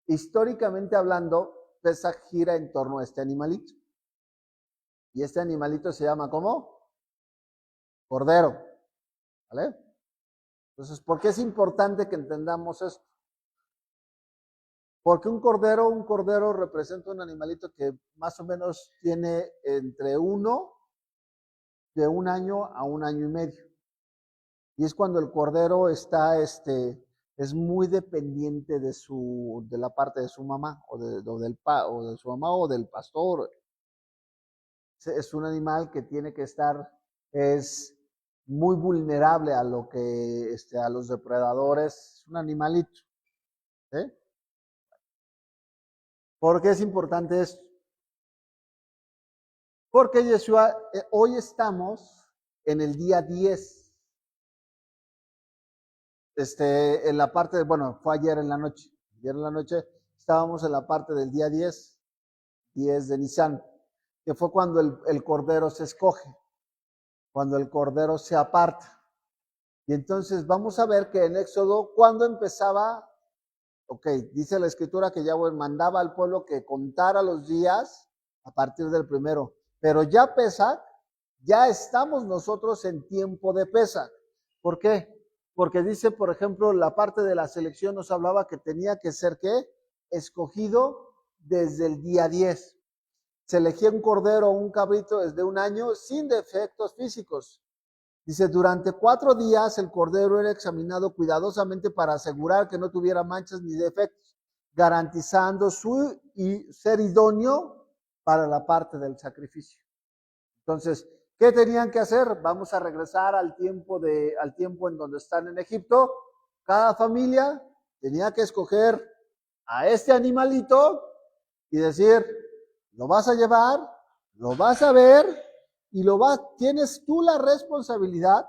Históricamente hablando, Pesach gira en torno a este animalito. Y este animalito se llama ¿cómo? Cordero. ¿Vale? Entonces, ¿por qué es importante que entendamos esto? Porque un cordero representa un animalito que más o menos tiene entre de 1 año a 1 año y medio. Y es cuando el cordero es muy dependiente de la parte de su mamá, o de su mamá o del pastor. Es un animal que tiene que es muy vulnerable a lo que, a los depredadores. Es un animalito. ¿Sí? ¿Por qué es importante esto? Porque Yeshua, hoy estamos en el día 10. En la parte, fue ayer en la noche. Ayer en la noche estábamos en la parte del día 10 de Nisan, que fue cuando el cordero se escoge, cuando el cordero se aparta. Y entonces vamos a ver que en Éxodo, ¿cuándo empezaba? Dice la Escritura que Yahweh mandaba al pueblo que contara los días a partir del primero. Pero ya Pesach, ya estamos nosotros en tiempo de Pesach. ¿Por qué? Porque dice, por ejemplo, la parte de la selección nos hablaba que tenía que ser, ¿qué? Escogido desde el día 10. se elegía un cordero o un cabrito desde 1 año sin defectos físicos. Dice, durante 4 días el cordero era examinado cuidadosamente para asegurar que no tuviera manchas ni defectos, garantizando su ser idóneo para la parte del sacrificio. Entonces, ¿qué tenían que hacer? Vamos a regresar al tiempo en donde están en Egipto. Cada familia tenía que escoger a este animalito y decir, lo vas a llevar, lo vas a ver y tienes tú la responsabilidad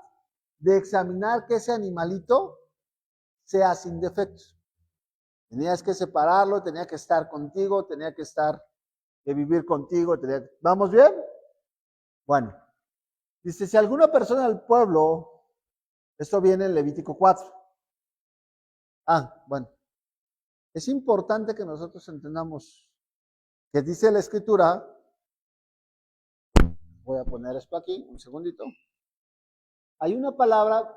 de examinar que ese animalito sea sin defectos. Tenías que separarlo, tenía que estar contigo, tenía que vivir contigo. ¿Vamos bien? Bueno, dice, si alguna persona del pueblo, esto viene en Levítico 4. Bueno, es importante que nosotros entendamos que dice la Escritura. Voy a poner esto aquí, un segundito. Hay una palabra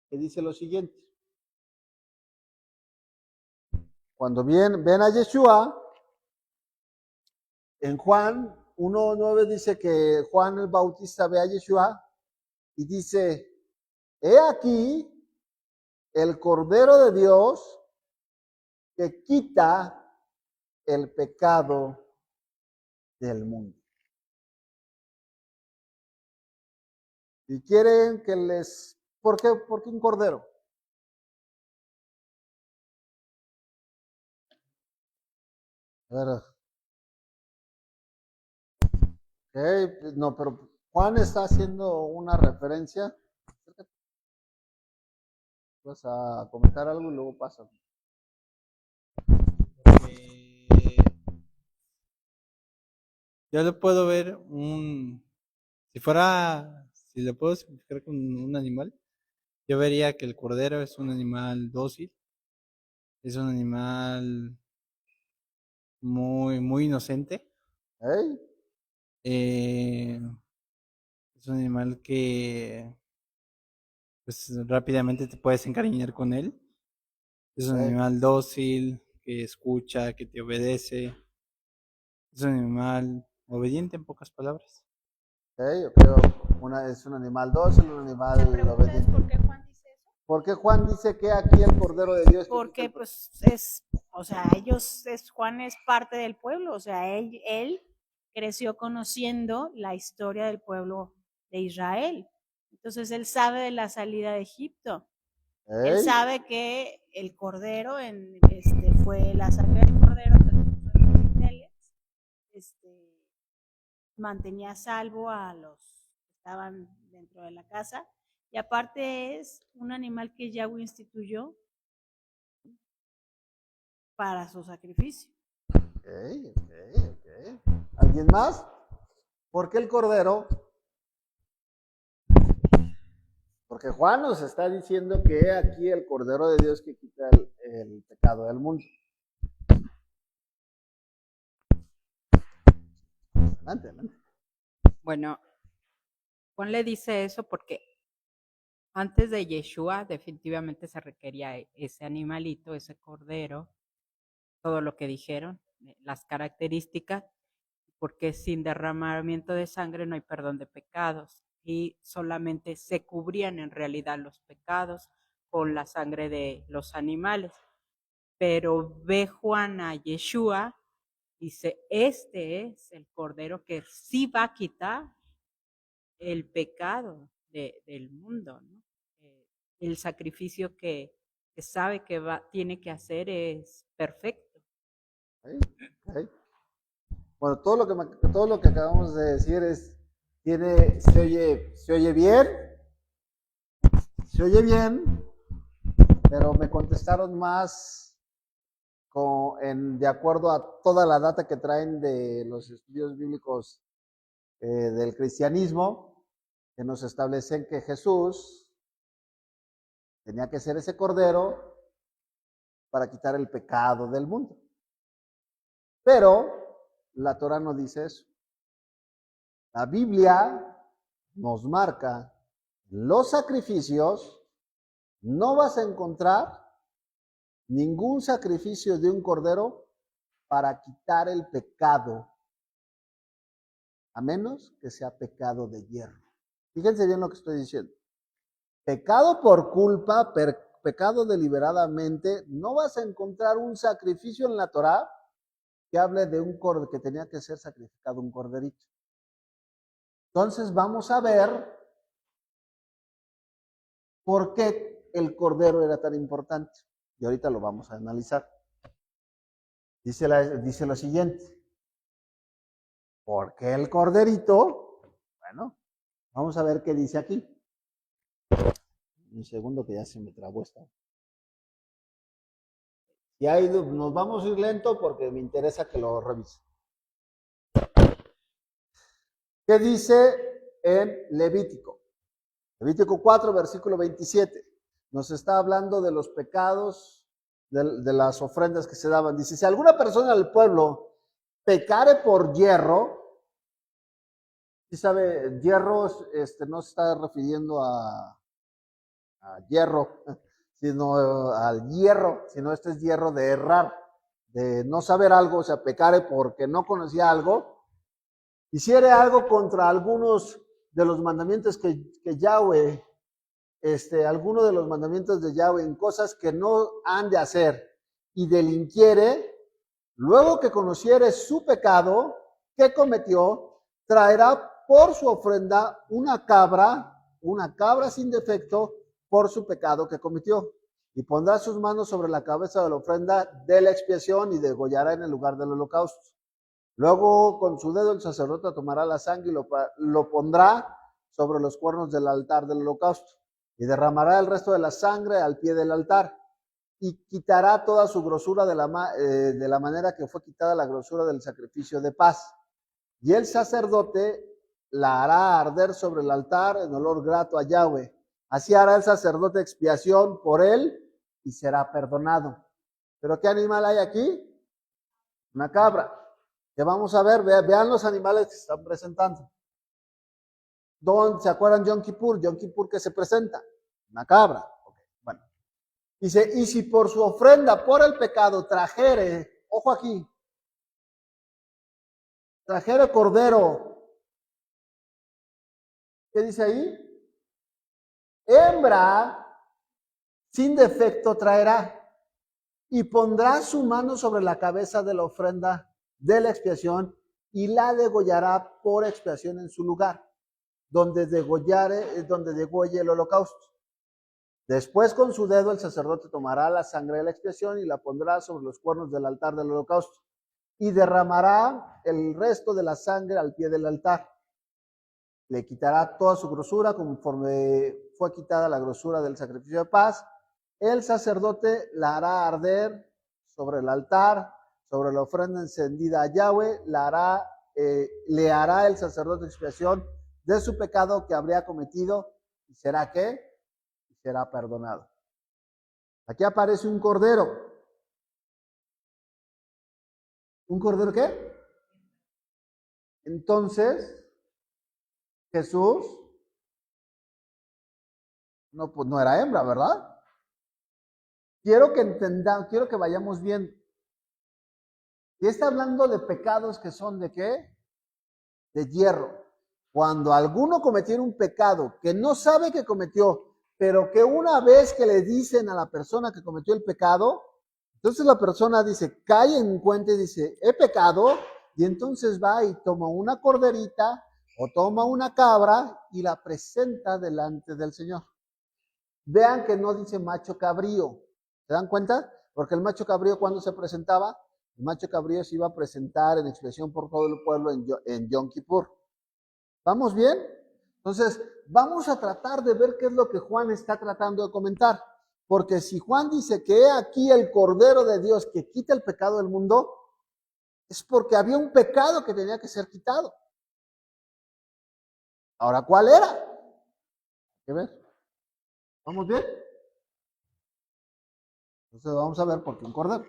que dice lo siguiente. Cuando ven a Yeshua, en Juan 1:9 dice que Juan el Bautista ve a Yeshua y dice, he aquí el Cordero de Dios que quita el pecado del mundo. Y quieren que ¿por qué un cordero? A ver. Okay, no, pero Juan está haciendo una referencia. Vas a comentar algo y luego pasa. Yo lo puedo ver si lo puedo simplificar con un animal, yo vería que el cordero es un animal dócil, es un animal muy, muy inocente. ¿Eh? Es un animal que pues rápidamente te puedes encariñar con él. Es un animal dócil, que escucha, que te obedece. Es un animal obediente, en pocas palabras. Yo creo es un animal dócil, un animal obediente. ¿Por qué Juan dice eso? ¿Por qué Juan dice que aquí el Cordero de Dios? Porque pues Juan es parte del pueblo, o sea, él creció conociendo la historia del pueblo de Israel. Entonces él sabe de la salida de Egipto. Él sabe que el cordero fue la sangre del cordero que mantenía salvo a los que estaban dentro de la casa. Y aparte es un animal que Yahweh instituyó para su sacrificio. Okay. ¿Alguien más? ¿Por qué el cordero? Porque Juan nos está diciendo que aquí el Cordero de Dios que quita el pecado del mundo. Adelante. Bueno, Juan le dice eso porque antes de Yeshua definitivamente se requería ese animalito, ese cordero, todo lo que dijeron, las características, porque sin derramamiento de sangre no hay perdón de pecados y solamente se cubrían en realidad los pecados con la sangre de los animales. Pero ve Juan a Yeshua, dice, este es el cordero que sí va a quitar el pecado del mundo, ¿no? El sacrificio que sabe que tiene que hacer es perfecto. Okay. Bueno, todo lo que acabamos de decir se oye bien, pero me contestaron más de acuerdo a toda la data que traen de los estudios bíblicos del cristianismo, que nos establecen que Jesús tenía que ser ese cordero para quitar el pecado del mundo. Pero la Torah no dice eso. La Biblia nos marca los sacrificios, no vas a encontrar ningún sacrificio de un cordero para quitar el pecado, a menos que sea pecado de hierro. Fíjense bien lo que estoy diciendo. Pecado por culpa, pecado deliberadamente, no vas a encontrar un sacrificio en la Torá que hable de un cordero, que tenía que ser sacrificado un corderito. Entonces vamos a ver por qué el cordero era tan importante. Y ahorita lo vamos a analizar. Dice lo siguiente. ¿Por qué el corderito? Bueno, vamos a ver qué dice aquí. Un segundo que ya se me trabó esta. Y ahí nos vamos a ir lento porque me interesa que lo revise. ¿Qué dice en Levítico? Levítico 4, versículo 27. Nos está hablando de los pecados, de las ofrendas que se daban. Dice, si alguna persona del pueblo pecare por hierro, ¿sí sabe? Hierro no se está refiriendo a hierro, sino al hierro, sino este es hierro de errar, de no saber algo, o sea, pecare porque no conocía algo, hiciere algo contra algunos de los mandamientos que Yahweh, alguno de los mandamientos de Yahweh en cosas que no han de hacer y delinquiere, luego que conociere su pecado que cometió, traerá por su ofrenda una cabra sin defecto por su pecado que cometió, y pondrá sus manos sobre la cabeza de la ofrenda de la expiación y degollará en el lugar del holocausto. Luego con su dedo el sacerdote tomará la sangre y lo pondrá sobre los cuernos del altar del holocausto, y derramará el resto de la sangre al pie del altar, y quitará toda su grosura de la manera que fue quitada la grosura del sacrificio de paz. Y el sacerdote la hará arder sobre el altar en olor grato a Yahweh. Así hará el sacerdote expiación por él y será perdonado. ¿Pero qué animal hay aquí? Una cabra. Que vamos a ver, vean los animales que se están presentando. ¿Se acuerdan Yom Kippur? Yom Kippur, ¿qué se presenta? Una cabra. Okay, bueno. Dice, y si por su ofrenda por el pecado trajere, ojo aquí, trajere cordero, ¿qué dice ahí? Hembra sin defecto traerá y pondrá su mano sobre la cabeza de la ofrenda de la expiación y la degollará por expiación en su lugar, donde degolle el holocausto. Después con su dedo el sacerdote tomará la sangre de la expiación y la pondrá sobre los cuernos del altar del holocausto y derramará el resto de la sangre al pie del altar. Le quitará toda su grosura conforme fue quitada la grosura del sacrificio de paz. El sacerdote la hará arder sobre el altar, sobre la ofrenda encendida a Yahweh, le hará el sacerdote expiación de su pecado que habría cometido, y será ¿qué? Y será perdonado. Aquí aparece un cordero. ¿Un cordero qué? Entonces, Jesús, no, pues no era hembra, ¿verdad? Quiero que vayamos bien. Y está hablando de pecados que son ¿de qué? De hierro. Cuando alguno cometiera un pecado que no sabe que cometió, pero que una vez que le dicen a la persona que cometió el pecado, entonces la persona dice, cae en cuenta y dice, he pecado, y entonces va y toma una corderita o toma una cabra y la presenta delante del Señor. Vean que no dice macho cabrío. ¿Se dan cuenta? Porque el macho cabrío, ¿cuándo se presentaba? El macho cabrío se iba a presentar en expiación por todo el pueblo en Yom Kippur. ¿Vamos bien? Entonces, vamos a tratar de ver qué es lo que Juan está tratando de comentar. Porque si Juan dice que he aquí el Cordero de Dios que quita el pecado del mundo, es porque había un pecado que tenía que ser quitado. Ahora, ¿cuál era? Hay que ver. ¿Vamos bien? Entonces vamos a ver por qué un cordero.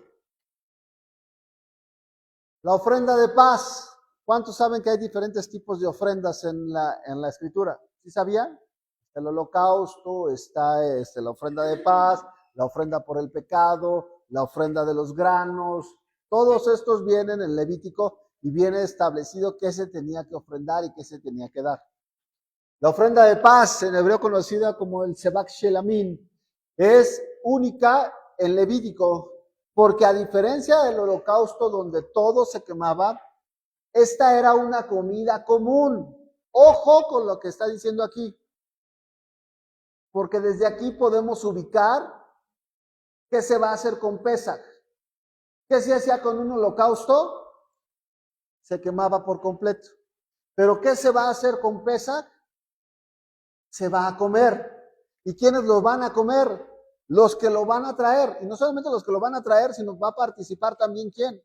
La ofrenda de paz. ¿Cuántos saben que hay diferentes tipos de ofrendas en la Escritura? ¿Sí sabían? El holocausto, está la ofrenda de paz, la ofrenda por el pecado, la ofrenda de los granos, Todos estos vienen en Levítico y viene establecido qué se tenía que ofrendar y qué se tenía que dar. La ofrenda de paz, en hebreo conocida como el Sebak Shelamim, es única en Levítico, porque a diferencia del holocausto donde todo se quemaba, esta era una comida común. Ojo con lo que está diciendo aquí, porque desde aquí podemos ubicar qué se va a hacer con Pesaj. ¿Qué se hacía con un holocausto? Se quemaba por completo. ¿Pero qué se va a hacer con Pesaj? Se va a comer. ¿Y quiénes lo van a comer? Los que lo van a traer. Y no solamente los que lo van a traer, sino va a participar también ¿quién?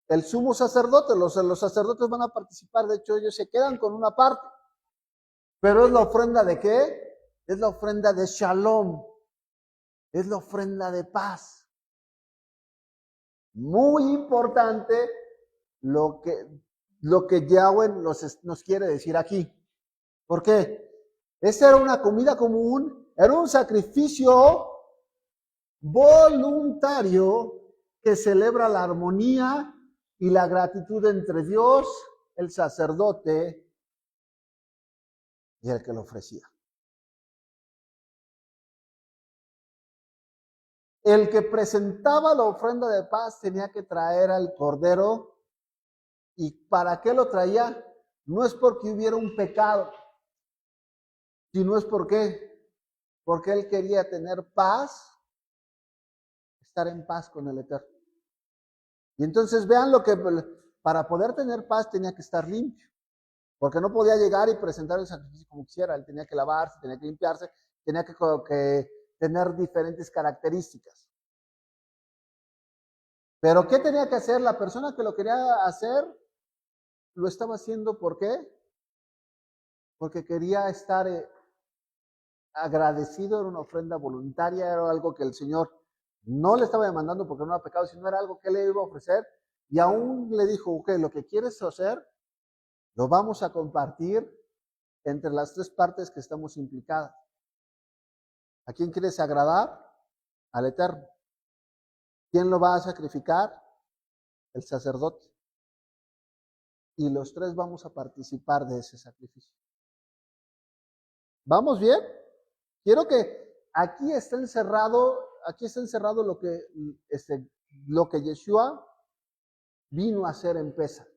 El sumo sacerdote. Los sacerdotes van a participar. De hecho, ellos se quedan con una parte. Pero ¿es la ofrenda de qué? Es la ofrenda de Shalom. Es la ofrenda de paz. Muy importante lo que Yahweh nos quiere decir aquí. ¿Por qué? Esa era una comida común, era un sacrificio voluntario que celebra la armonía y la gratitud entre Dios, el sacerdote y el que lo ofrecía. El que presentaba la ofrenda de paz tenía que traer al cordero. ¿Y para qué lo traía? No es porque hubiera un pecado, sino es porque él quería tener paz, estar en paz con el Eterno. Y entonces vean lo que para poder tener paz tenía que estar limpio, porque no podía llegar y presentar el sacrificio como quisiera. Él tenía que lavarse, tenía que limpiarse, tenía que tener diferentes características. Pero ¿qué tenía que hacer? La persona que lo quería hacer, lo estaba haciendo, ¿por qué? Porque quería estar agradecido, era una ofrenda voluntaria, era algo que el Señor no le estaba demandando porque no era pecado, sino era algo que le iba a ofrecer. Y aún le dijo, ok, lo que quieres hacer, lo vamos a compartir entre las tres partes que estamos implicadas. ¿A quién quieres agradar? Al Eterno. ¿Quién lo va a sacrificar? El sacerdote. Y los tres vamos a participar de ese sacrificio. ¿Vamos bien? Quiero que aquí esté encerrado lo que Yeshua vino a hacer en Pesaj.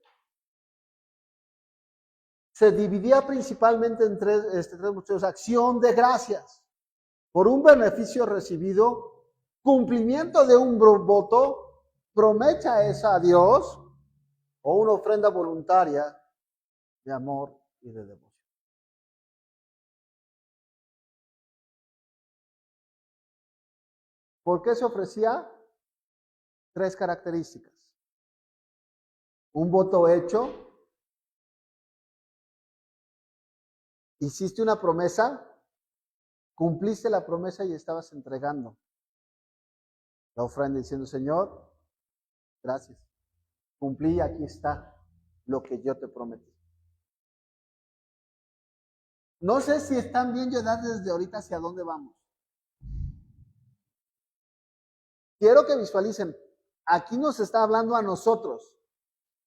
Se dividía principalmente en tres motivos: acción de gracias por un beneficio recibido, cumplimiento de un voto, promesa esa a Dios, o una ofrenda voluntaria de amor y de devoción. ¿Por qué se ofrecía? Tres características. Un voto hecho. Hiciste una promesa, cumpliste la promesa y estabas entregando la ofrenda diciendo, Señor, gracias. Cumplí, aquí está lo que yo te prometí. No sé si están viendo ya desde ahorita hacia dónde vamos. Quiero que visualicen, aquí nos está hablando a nosotros,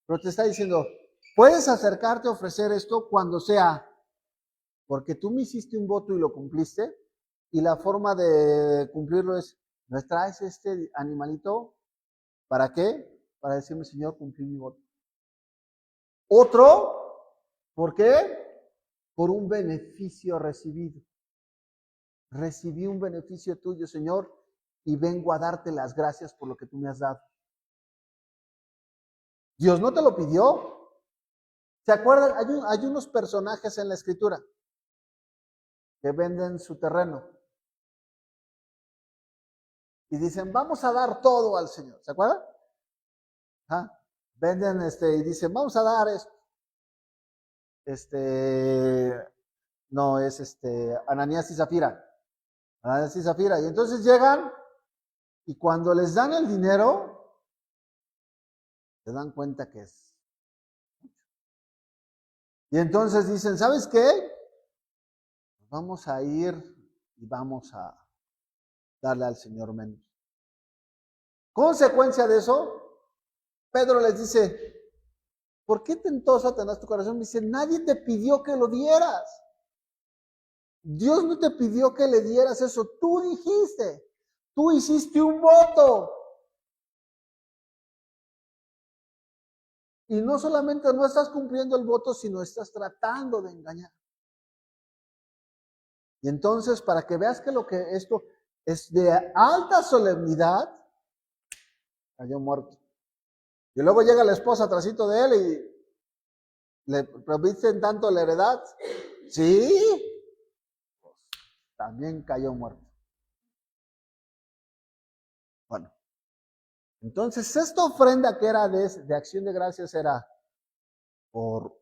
pero te está diciendo, puedes acercarte a ofrecer esto cuando sea, porque tú me hiciste un voto y lo cumpliste, y la forma de cumplirlo es, ¿me traes este animalito? ¿Para qué? Para decirme, Señor, cumplí mi voto. Otro, ¿por qué? Por un beneficio recibido. Recibí un beneficio tuyo, Señor, y vengo a darte las gracias por lo que tú me has dado. Dios no te lo pidió. ¿Se acuerdan? Hay unos personajes en la Escritura que venden su terreno y dicen, vamos a dar todo al Señor. ¿Se acuerdan? Venden y dicen, vamos a dar esto. No, es Ananías y Zafira. Ananías y Zafira. Y entonces llegan y cuando les dan el dinero, se dan cuenta que es mucho. Y entonces dicen, ¿sabes qué? Vamos a ir y vamos a darle al Señor menos. Consecuencia de eso, Pedro les dice, ¿por qué tentó Satanás tu corazón? Me dice, nadie te pidió que lo dieras. Dios no te pidió que le dieras eso. Tú dijiste, tú hiciste un voto. Y no solamente no estás cumpliendo el voto, sino estás tratando de engañar. Y entonces, para que veas que lo que esto es de alta solemnidad, cayó muerto. Y luego llega la esposa atrásito de él y le prometen tanto la heredad. Sí, pues, también cayó muerto. Bueno, entonces esta ofrenda que era de acción de gracias era por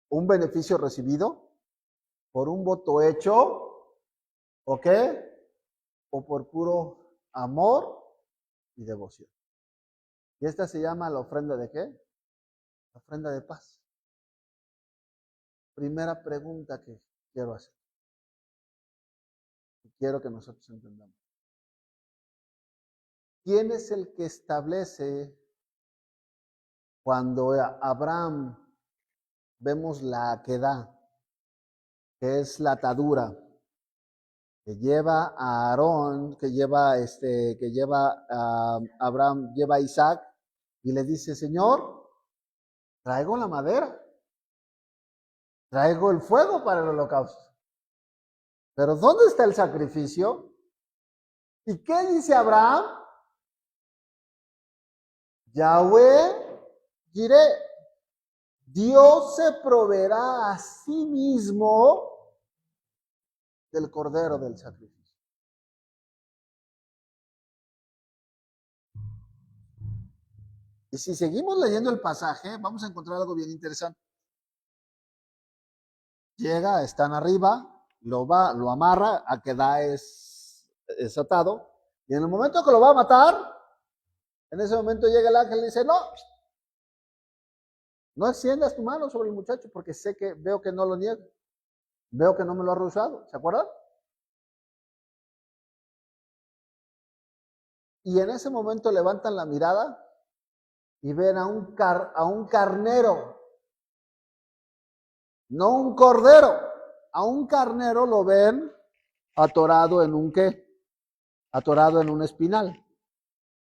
un beneficio recibido, por un voto hecho, ¿ok? O por puro amor y devoción. Y esta se llama la ofrenda ¿de qué? La ofrenda de paz. Primera pregunta que quiero hacer. Y quiero que nosotros entendamos. ¿Quién es el que establece cuando Abraham vemos la aquedá, que es la atadura, que lleva a Aarón, que lleva a Abraham, lleva a Isaac, y le dice, Señor, traigo la madera, traigo el fuego para el holocausto. Pero ¿dónde está el sacrificio? ¿Y qué dice Abraham? Yahweh diré, Dios se proveerá a sí mismo del cordero del sacrificio. Y si seguimos leyendo el pasaje, vamos a encontrar algo bien interesante. Llega, están arriba, lo amarra, aquedá es atado, y en el momento que lo va a matar, en ese momento llega el ángel y dice, no extiendas tu mano sobre el muchacho porque veo que no lo niega, veo que no me lo ha rehusado, ¿se acuerdan? Y en ese momento levantan la mirada y ven a un carnero, no un cordero, a un carnero lo ven atorado en un ¿qué? Atorado en un espinal.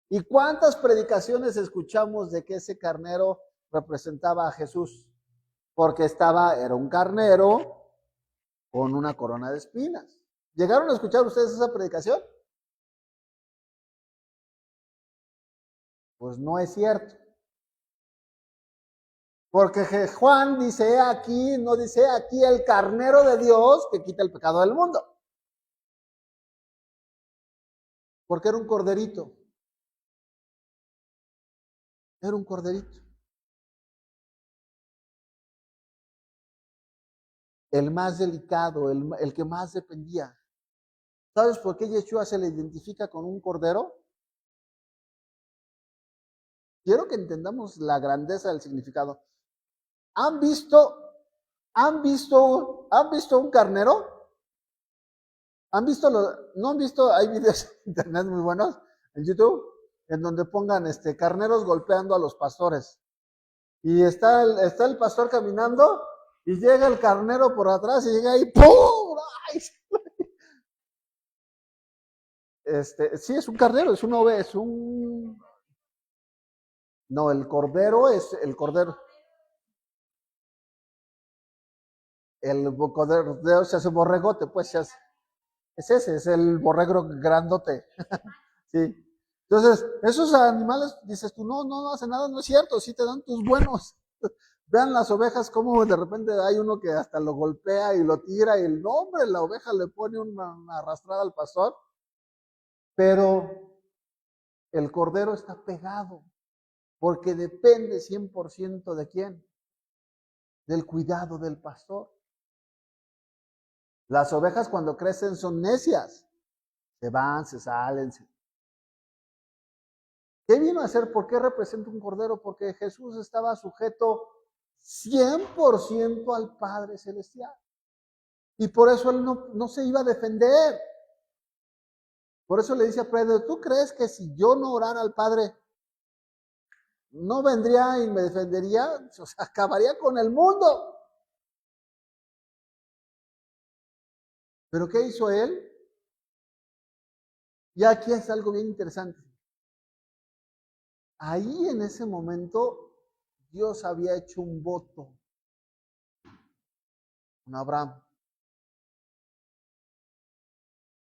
¿Y cuántas predicaciones escuchamos de que ese carnero representaba a Jesús? Porque era un carnero con una corona de espinas. ¿Llegaron a escuchar ustedes esa predicación? Pues no es cierto. Porque Juan dice aquí, no dice aquí el carnero de Dios que quita el pecado del mundo. Porque era un corderito. Era un corderito. El más delicado, el que más dependía. ¿Sabes por qué Yeshua se le identifica con un cordero? Quiero que entendamos la grandeza del significado. ¿Han visto un carnero? ¿No han visto? Hay videos en internet muy buenos en YouTube en donde pongan carneros golpeando a los pastores. Y está el pastor caminando y llega el carnero por atrás y llega ahí, ¡pum! ¡Ay! Sí, es un carnero, es una oveja, No, el cordero es el cordero. El cordero se hace borregote, pues se hace. Es ese, es el borrego grandote. Sí. Entonces, esos animales, dices tú, no hace nada, no es cierto, sí te dan tus buenos. Vean las ovejas como de repente hay uno que hasta lo golpea y lo tira y la oveja le pone una arrastrada al pastor. Pero el cordero está pegado porque depende 100% de quién, del cuidado del pastor. Las ovejas cuando crecen son necias, se van, se salen. ¿Qué vino a hacer? ¿Por qué representa un cordero? Porque Jesús estaba sujeto 100% al Padre Celestial. Y por eso él no se iba a defender. Por eso le dice a Pedro, ¿tú crees que si yo no orara al Padre, no vendría y me defendería, o sea, acabaría con el mundo. ¿Pero qué hizo él? Y aquí es algo bien interesante. Ahí en ese momento Dios había hecho un voto con Abraham.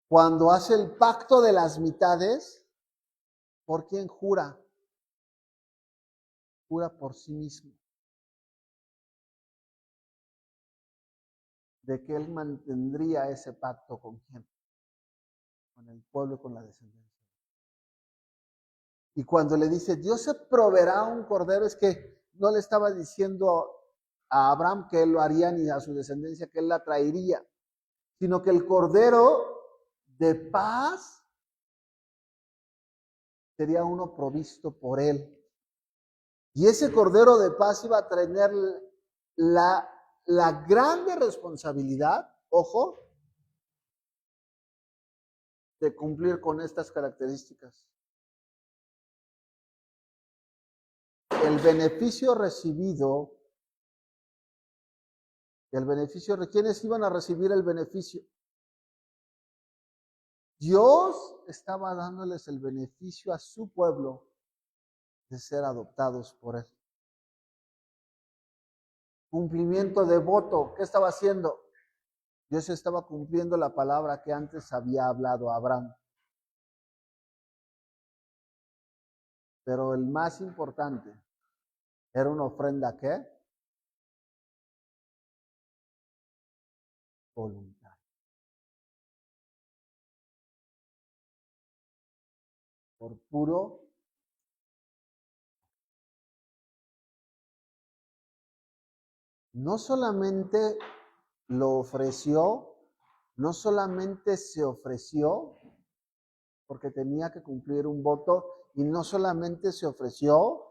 Cuando hace el pacto de las mitades, ¿por quién jura? Jura por sí mismo. De que él mantendría ese pacto con quién? Con el pueblo y con la descendencia. Y cuando le dice, Dios se proveerá un cordero, es que no le estaba diciendo a Abraham que él lo haría ni a su descendencia que él la traería, sino que el cordero de paz sería uno provisto por él. Y ese cordero de paz iba a tener la grande responsabilidad, ojo, de cumplir con estas características. El beneficio recibido, ¿quiénes iban a recibir el beneficio? Dios estaba dándoles el beneficio a su pueblo de ser adoptados por él. Cumplimiento de voto, ¿qué estaba haciendo? Dios estaba cumpliendo la palabra que antes había hablado a Abraham. Pero el más importante era una ofrenda, ¿qué? Voluntaria. Por puro. No solamente lo ofreció, no solamente se ofreció, porque tenía que cumplir un voto, y no solamente se ofreció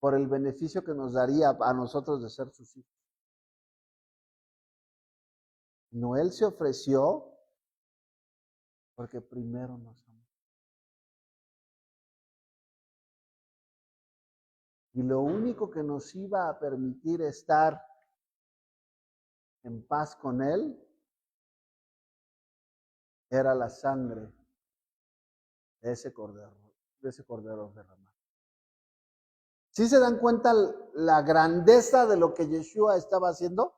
por el beneficio que nos daría a nosotros de ser sus hijos. No, él se ofreció porque primero nos amó. Y lo único que nos iba a permitir estar en paz con él era la sangre de ese cordero derramado. ¿Sí se dan cuenta la grandeza de lo que Yeshua estaba haciendo?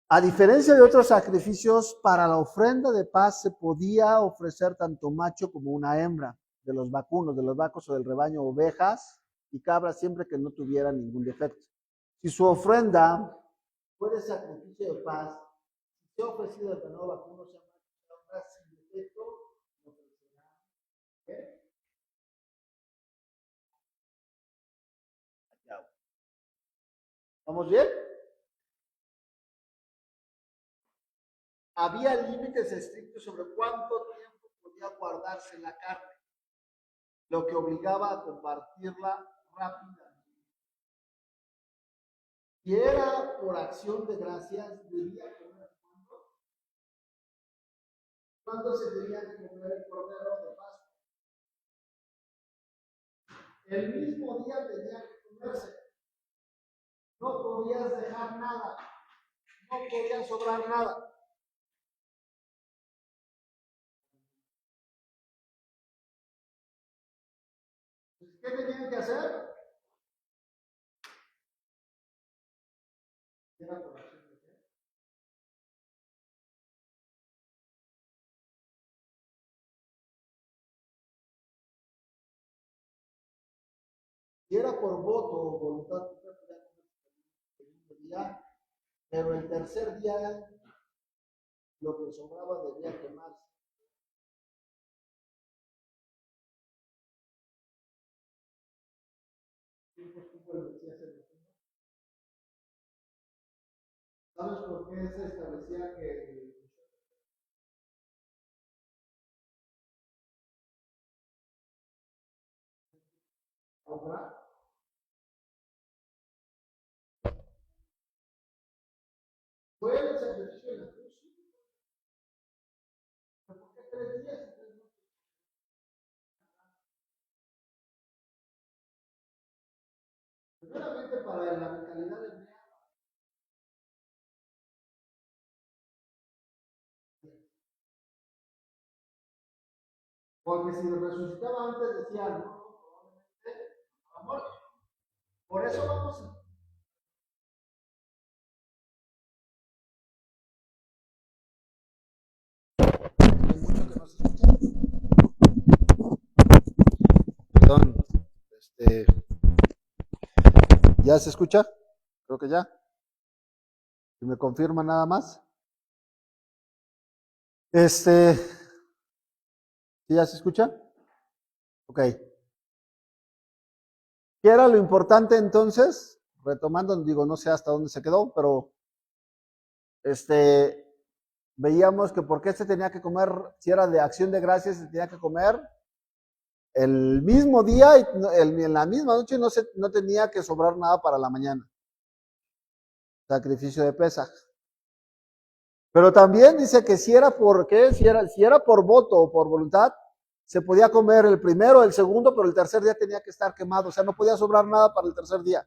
A diferencia de otros sacrificios, para la ofrenda de paz se podía ofrecer tanto macho como una hembra, de los vacunos, de los vacos o del rebaño, ovejas y cabras, siempre que no tuvieran ningún defecto. Si su ofrenda fue de sacrificio de paz, si se ha ofrecido el ganado vacuno, sea macho, sea hembra, sin defecto, ofrecerá. ¿Qué? ¿Vamos bien? Había límites estrictos sobre cuánto tiempo podía guardarse la carne, lo que obligaba a compartirla rápidamente. Si era por acción de gracias, debía comer cuándo. ¿Cuándo se tenía que comer el cordero de Pascua? El mismo día tenía que comerse. No podías dejar nada, no podía sobrar nada. ¿Qué tenían que hacer? Era por acción de gracias. Si era por voto o voluntad, podía comer el segundo día, pero el tercer día lo que sobraba debía quemarse. ¿Sabes por qué se establecía que ahora fue el sacrificio de la cruz? ¿Por qué 3 días y 3 noches? para la mentalidad de porque si resucitaba antes decían, no, probablemente a muerte. Por eso vamos a... Hay mucho que no se escucha. Perdón, ¿ya se escucha? Creo que ya. Si me confirma nada más. ¿Sí ya se escucha? Ok. ¿Qué era lo importante entonces? Retomando, digo, no sé hasta dónde se quedó, pero veíamos que por qué se tenía que comer, si era de acción de gracias, se tenía que comer el mismo día y en la misma noche no tenía que sobrar nada para la mañana. Sacrificio de Pesaj. Pero también dice que si era por qué, si era por voto o por voluntad, se podía comer el primero, el segundo, pero el tercer día tenía que estar quemado, o sea, no podía sobrar nada para el tercer día.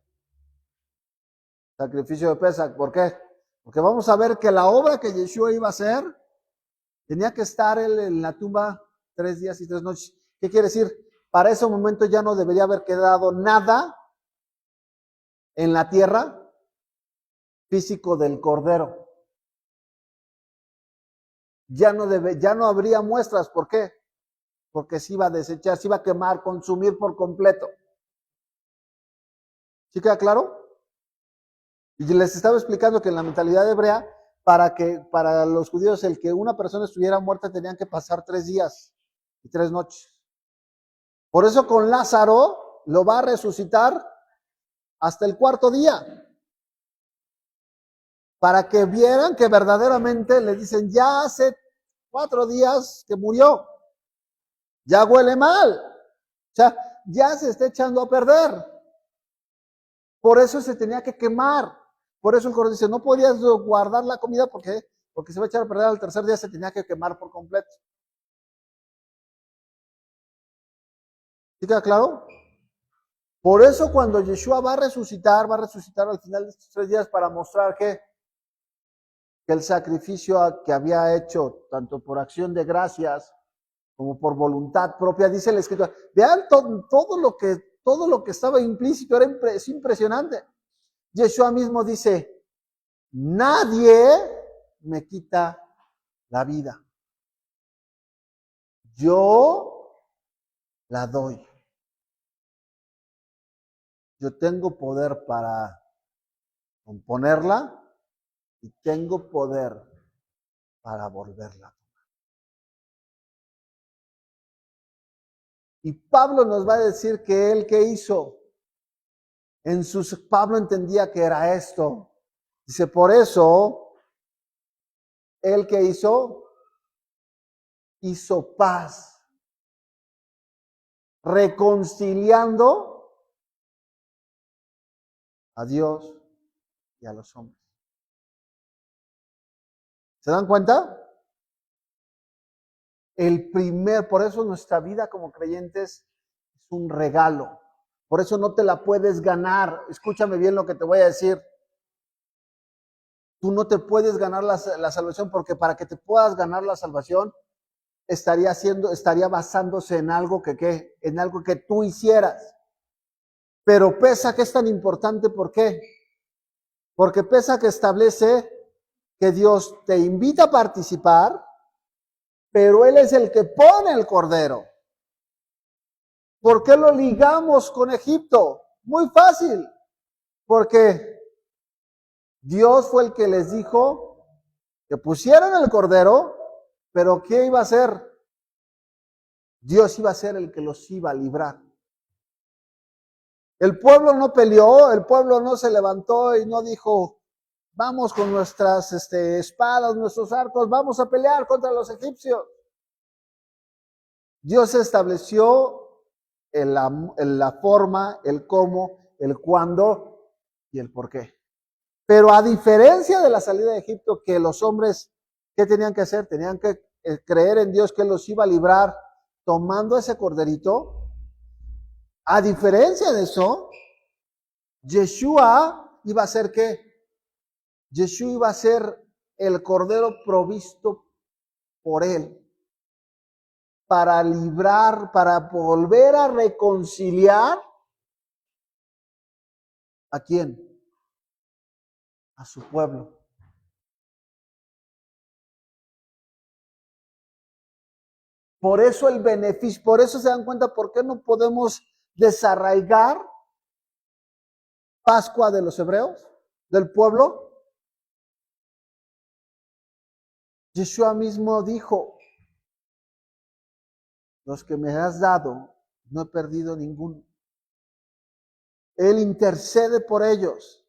Sacrificio de Pesaj, ¿por qué? Porque vamos a ver que la obra que Yeshua iba a hacer, tenía que estar él en la tumba 3 días y 3 noches. ¿Qué quiere decir? Para ese momento ya no debería haber quedado nada en la tierra físico del Cordero. Ya no habría muestras, ¿por qué? Porque se iba a desechar, se iba a quemar, consumir por completo. ¿Sí queda claro? Y les estaba explicando que en la mentalidad hebrea, para los judíos, el que una persona estuviera muerta tenían que pasar 3 días y 3 noches. Por eso con Lázaro lo va a resucitar hasta el 4.º día. Para que vieran que verdaderamente le dicen, ya hace 4 días que murió. Ya huele mal. O sea, ya se está echando a perder. Por eso se tenía que quemar. Por eso el Cordero dice, no podías guardar la comida porque se va a echar a perder al tercer día, se tenía que quemar por completo. ¿Sí queda claro? Por eso cuando Yeshua va a resucitar al final de estos 3 días para mostrar que el sacrificio que había hecho, tanto por acción de gracias como por voluntad propia, dice la Escritura. Vean todo lo que estaba implícito, es impresionante. Yeshua mismo dice, nadie me quita la vida. Yo la doy. Yo tengo poder para componerla y tengo poder para volverla. Y Pablo nos va a decir que él que hizo, Pablo entendía que era esto. Dice, por eso, él que hizo paz, reconciliando a Dios y a los hombres. ¿Se dan cuenta? Por eso nuestra vida como creyentes es un regalo. Por eso no te la puedes ganar. Escúchame bien lo que te voy a decir. Tú no te puedes ganar la salvación porque para que te puedas ganar la salvación estaría basándose en algo en algo que tú hicieras. Pero Pesaj es tan importante, ¿por qué? Porque Pesaj establece que Dios te invita a participar, pero Él es el que pone el cordero. ¿Por qué lo ligamos con Egipto? Muy fácil, porque Dios fue el que les dijo que pusieran el cordero, pero ¿qué iba a hacer? Dios iba a ser el que los iba a librar. El pueblo no peleó, el pueblo no se levantó y no dijo, vamos con nuestras espadas, nuestros arcos, vamos a pelear contra los egipcios. Dios estableció la forma, el cómo, el cuándo y el por qué. Pero a diferencia de la salida de Egipto, que los hombres, ¿qué tenían que hacer? Tenían que creer en Dios que los iba a librar tomando ese corderito. A diferencia de eso, Yeshua iba a ser ¿qué? Yeshua iba a ser el cordero provisto por él para librar, para volver a reconciliar ¿a quién? A su pueblo. Por eso el beneficio, por eso se dan cuenta por qué no podemos desarraigar Pascua de los hebreos, del pueblo. Yeshua mismo dijo, los que me has dado, no he perdido ninguno. Él intercede por ellos.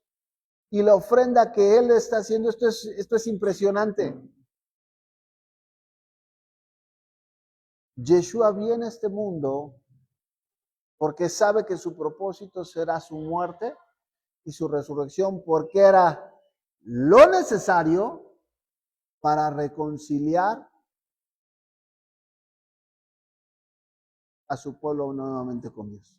Y la ofrenda que Él está haciendo, esto es impresionante. Yeshua viene a este mundo porque sabe que su propósito será su muerte y su resurrección, porque era lo necesario para reconciliar a su pueblo nuevamente con Dios.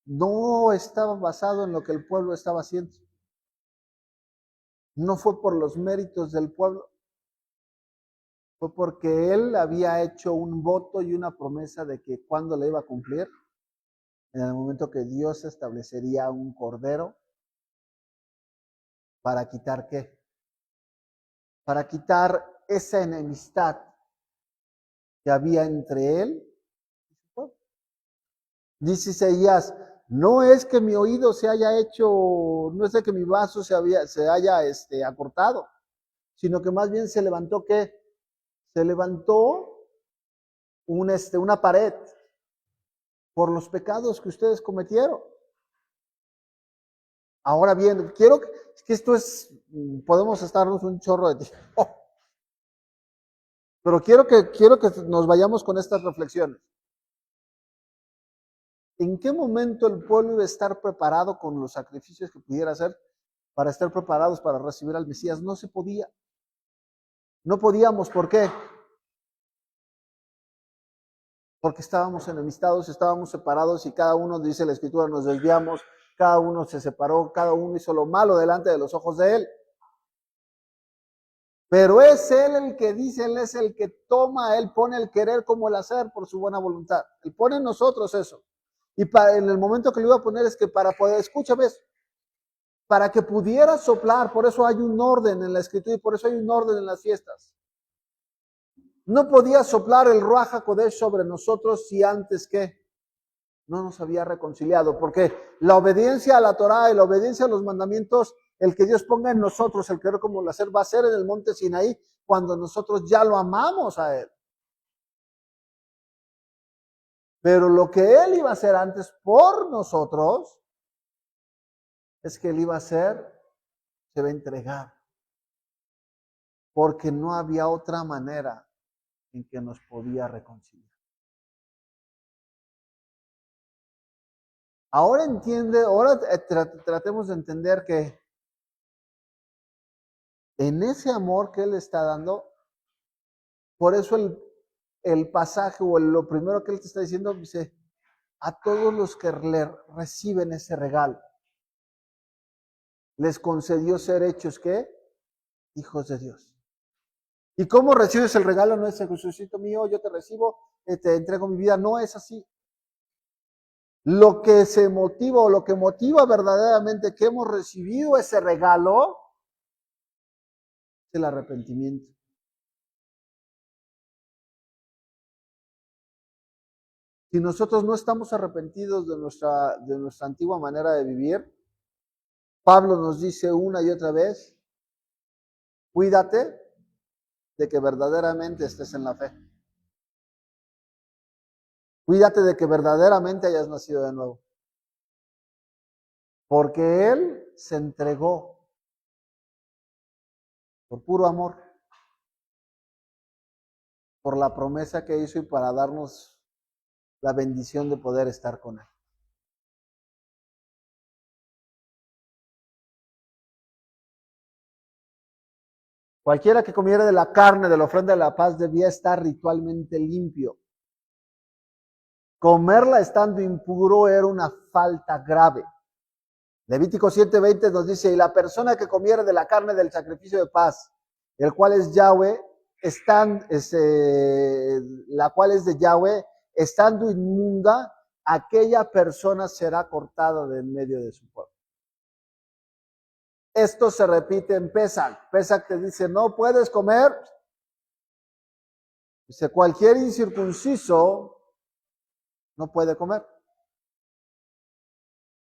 No estaba basado en lo que el pueblo estaba haciendo. No fue por los méritos del pueblo. Fue porque él había hecho un voto y una promesa de que cuando le iba a cumplir, en el momento que Dios establecería un cordero para quitar ¿qué? Para quitar esa enemistad que había entre él y su pueblo. Dice Isaías, no es que mi oído se haya hecho, no es de que mi vaso se haya acortado, sino que más bien se levantó ¿qué? Se levantó una pared por los pecados que ustedes cometieron. Ahora bien, quiero que esto podemos estarnos un chorro de tiempo, pero quiero que nos vayamos con estas reflexiones. ¿En qué momento el pueblo iba a estar preparado con los sacrificios que pudiera hacer para estar preparados para recibir al Mesías? No se podía. No podíamos, ¿por qué? Porque estábamos enemistados, estábamos separados y cada uno, dice la Escritura, nos desviamos, cada uno se separó, cada uno hizo lo malo delante de los ojos de él. Pero es él el que dice, él es el que toma, él pone el querer como el hacer por su buena voluntad. Él pone en nosotros eso. Y en el momento que lo iba a poner es que para poder, escúchame eso, para que pudiera soplar, por eso hay un orden en la Escritura y por eso hay un orden en las fiestas. No podía soplar el Ruach HaKodesh sobre nosotros si antes que no nos había reconciliado, porque la obediencia a la Torah y la obediencia a los mandamientos, el que Dios ponga en nosotros, el querer como el hacer, va a ser en el monte Sinaí, cuando nosotros ya lo amamos a Él. Pero lo que Él iba a hacer antes por nosotros, es que Él iba a hacer, se va a entregar. Porque no había otra manera en que nos podía reconciliar. Ahora tratemos de entender que en ese amor que Él está dando, por eso el pasaje o lo primero que Él te está diciendo, dice, a todos los que le reciben ese regalo, les concedió ser hechos, ¿qué? Hijos de Dios. ¿Y cómo recibes el regalo? No es Jesucito mío, yo te recibo, te entrego mi vida, no es así. Lo que se motiva o lo que motiva verdaderamente que hemos recibido ese regalo es el arrepentimiento. Si nosotros no estamos arrepentidos de nuestra antigua manera de vivir, Pablo nos dice una y otra vez, cuídate de que verdaderamente estés en la fe. Cuídate de que verdaderamente hayas nacido de nuevo. Porque Él se entregó por puro amor, por la promesa que hizo y para darnos la bendición de poder estar con Él. Cualquiera que comiera de la carne de la ofrenda de la paz debía estar ritualmente limpio. Comerla estando impuro era una falta grave. Levítico 7:20 nos dice, y la persona que comiere de la carne del sacrificio de paz, el cual es Yahweh, la cual es de Yahweh, estando inmunda, aquella persona será cortada de en medio de su pueblo. Esto se repite en Pesach. Pesach te dice, no puedes comer. Dice, cualquier incircunciso no puede comer.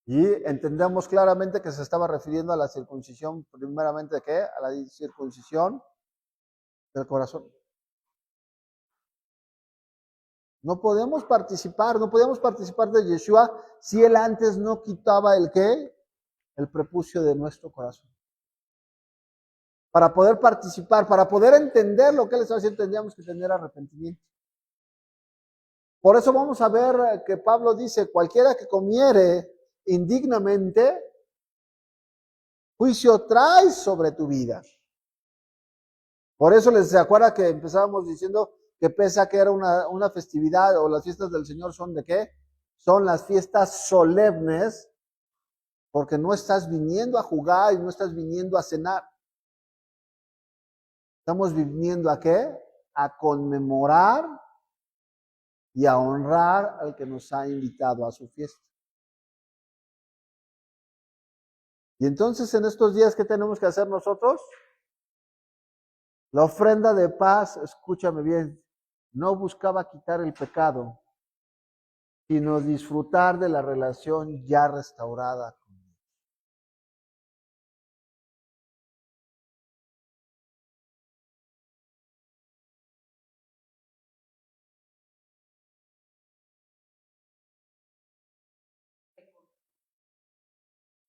Y entendemos claramente que se estaba refiriendo a la circuncisión, primeramente, ¿de qué? A la circuncisión del corazón. No podíamos participar de Yeshua si él antes no quitaba el ¿qué? El prepucio de nuestro corazón. Para poder participar, para poder entender lo que él estaba haciendo, tendríamos que tener arrepentimiento. Por eso vamos a ver que Pablo dice, cualquiera que comiere indignamente, juicio trae sobre tu vida. Por eso se acuerda que empezábamos diciendo que pese que era una festividad o las fiestas del Señor son ¿de qué? Son las fiestas solemnes, porque no estás viniendo a jugar y no estás viniendo a cenar. Estamos viniendo ¿a qué? A conmemorar y a honrar al que nos ha invitado a su fiesta. Y entonces en estos días, ¿qué tenemos que hacer nosotros? La ofrenda de paz, escúchame bien, no buscaba quitar el pecado, sino disfrutar de la relación ya restaurada con Dios.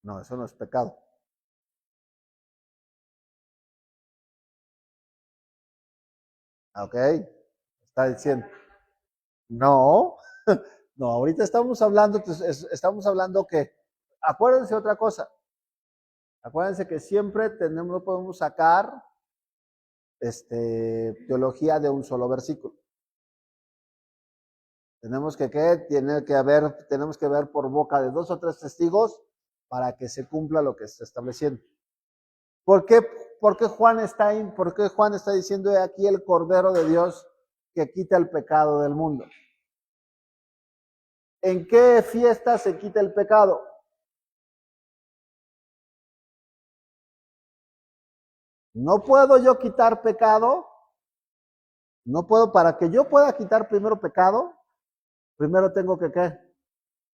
No, eso no es pecado. ¿Ok? Está diciendo. No, no, ahorita estamos hablando que, acuérdense otra cosa. Acuérdense que siempre no podemos sacar teología de un solo versículo. Tenemos que ver por boca de 2 o 3 testigos para que se cumpla lo que se está estableciendo. ¿Por qué Juan está diciendo aquí el Cordero de Dios que quita el pecado del mundo? ¿En qué fiesta se quita el pecado? No puedo yo quitar pecado. No puedo, para que yo pueda quitar primero pecado, primero tengo que ¿qué?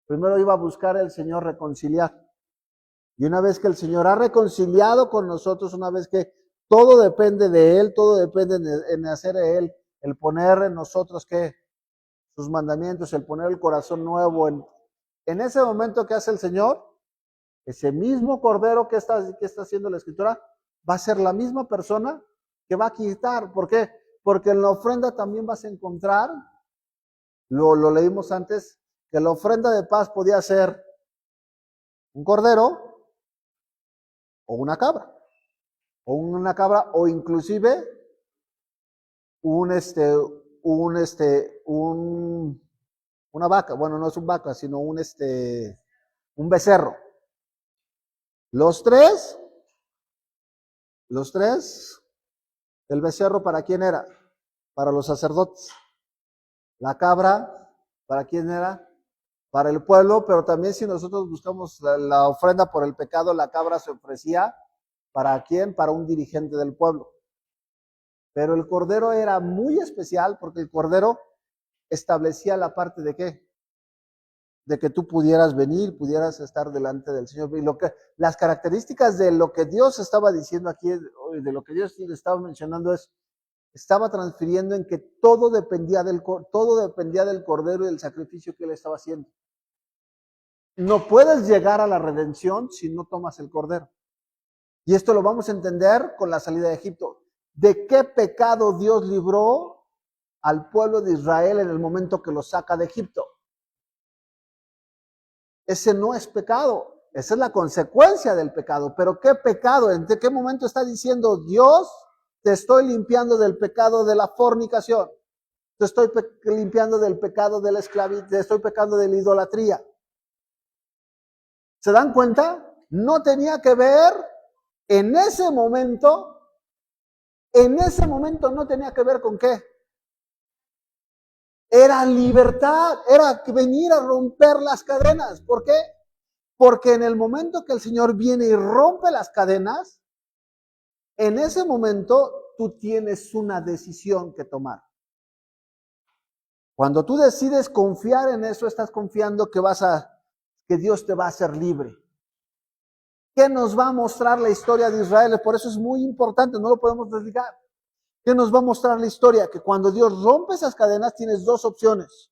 Primero iba a buscar el Señor reconciliar. Y una vez que el Señor ha reconciliado con nosotros, una vez que todo depende de Él, todo depende en hacer de Él, el poner en nosotros ¿qué? Sus mandamientos, el poner el corazón nuevo. En ese momento que hace el Señor, ese mismo Cordero que está haciendo la Escritura, va a ser la misma persona que va a quitar. ¿Por qué? Porque en la ofrenda también vas a encontrar, lo leímos antes, que la ofrenda de paz podía ser un cordero o una cabra, o inclusive una vaca. Bueno, no es un vaca, sino un becerro. Los tres, el becerro, ¿para quién era? Para los sacerdotes. La cabra, ¿para quién era? Para el pueblo, pero también si nosotros buscamos la ofrenda por el pecado, la cabra se ofrecía, ¿para quién? Para un dirigente del pueblo. Pero el cordero era muy especial porque el cordero establecía la parte de ¿qué? De que tú pudieras venir, pudieras estar delante del Señor. Y las características de lo que Dios estaba diciendo aquí, de lo que Dios estaba mencionando estaba transfiriendo en que todo dependía del cordero y del sacrificio que él estaba haciendo. No puedes llegar a la redención si no tomas el cordero. Y esto lo vamos a entender con la salida de Egipto. ¿De qué pecado Dios libró al pueblo de Israel en el momento que lo saca de Egipto? Ese no es pecado, esa es la consecuencia del pecado. Pero ¿qué pecado? ¿En qué momento está diciendo Dios, te estoy limpiando del pecado de la fornicación? te estoy limpiando del pecado de la esclavitud, te estoy pecando de la idolatría. ¿Se dan cuenta? No tenía que ver en ese momento no tenía que ver con qué. Era libertad, era venir a romper las cadenas. ¿Por qué? Porque en el momento que el Señor viene y rompe las cadenas, en ese momento tú tienes una decisión que tomar. Cuando tú decides confiar en eso, estás confiando que Dios te va a hacer libre. ¿Qué nos va a mostrar la historia de Israel? Por eso es muy importante, no lo podemos desligar. ¿Qué nos va a mostrar la historia? Que cuando Dios rompe esas cadenas tienes dos opciones.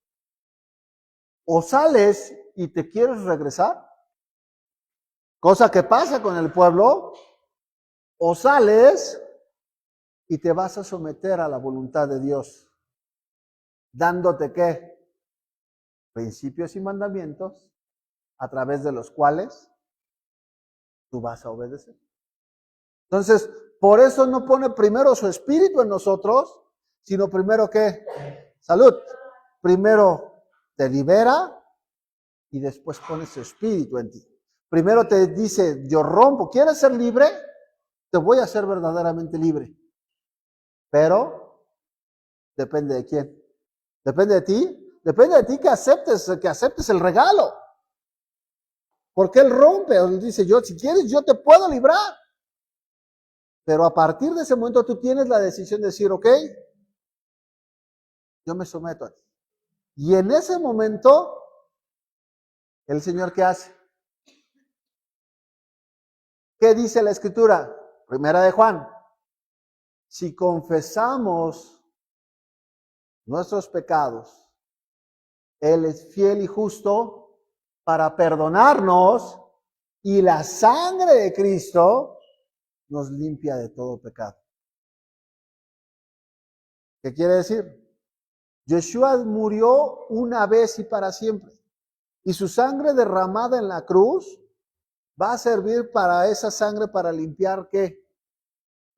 O sales y te quieres regresar, cosa que pasa con el pueblo, o sales y te vas a someter a la voluntad de Dios, dándote ¿qué? Principios y mandamientos a través de los cuales tú vas a obedecer. Entonces, por eso no pone primero su espíritu en nosotros, sino primero ¿qué? Salud. Primero te libera y después pone su espíritu en ti. Primero te dice, yo rompo, ¿quieres ser libre? Te voy a hacer verdaderamente libre. Pero depende de quién. Depende de ti que aceptes el regalo. Porque Él rompe, Él dice, si quieres, yo te puedo librar. Pero a partir de ese momento tú tienes la decisión de decir, ok, yo me someto a ti. Y en ese momento, ¿el Señor qué hace? ¿Qué dice la Escritura? Primera de Juan. Si confesamos nuestros pecados, Él es fiel y justo para perdonarnos y la sangre de Cristo nos limpia de todo pecado. ¿Qué quiere decir? Yeshua murió una vez y para siempre. Y su sangre derramada en la cruz va a servir para esa sangre para limpiar ¿qué?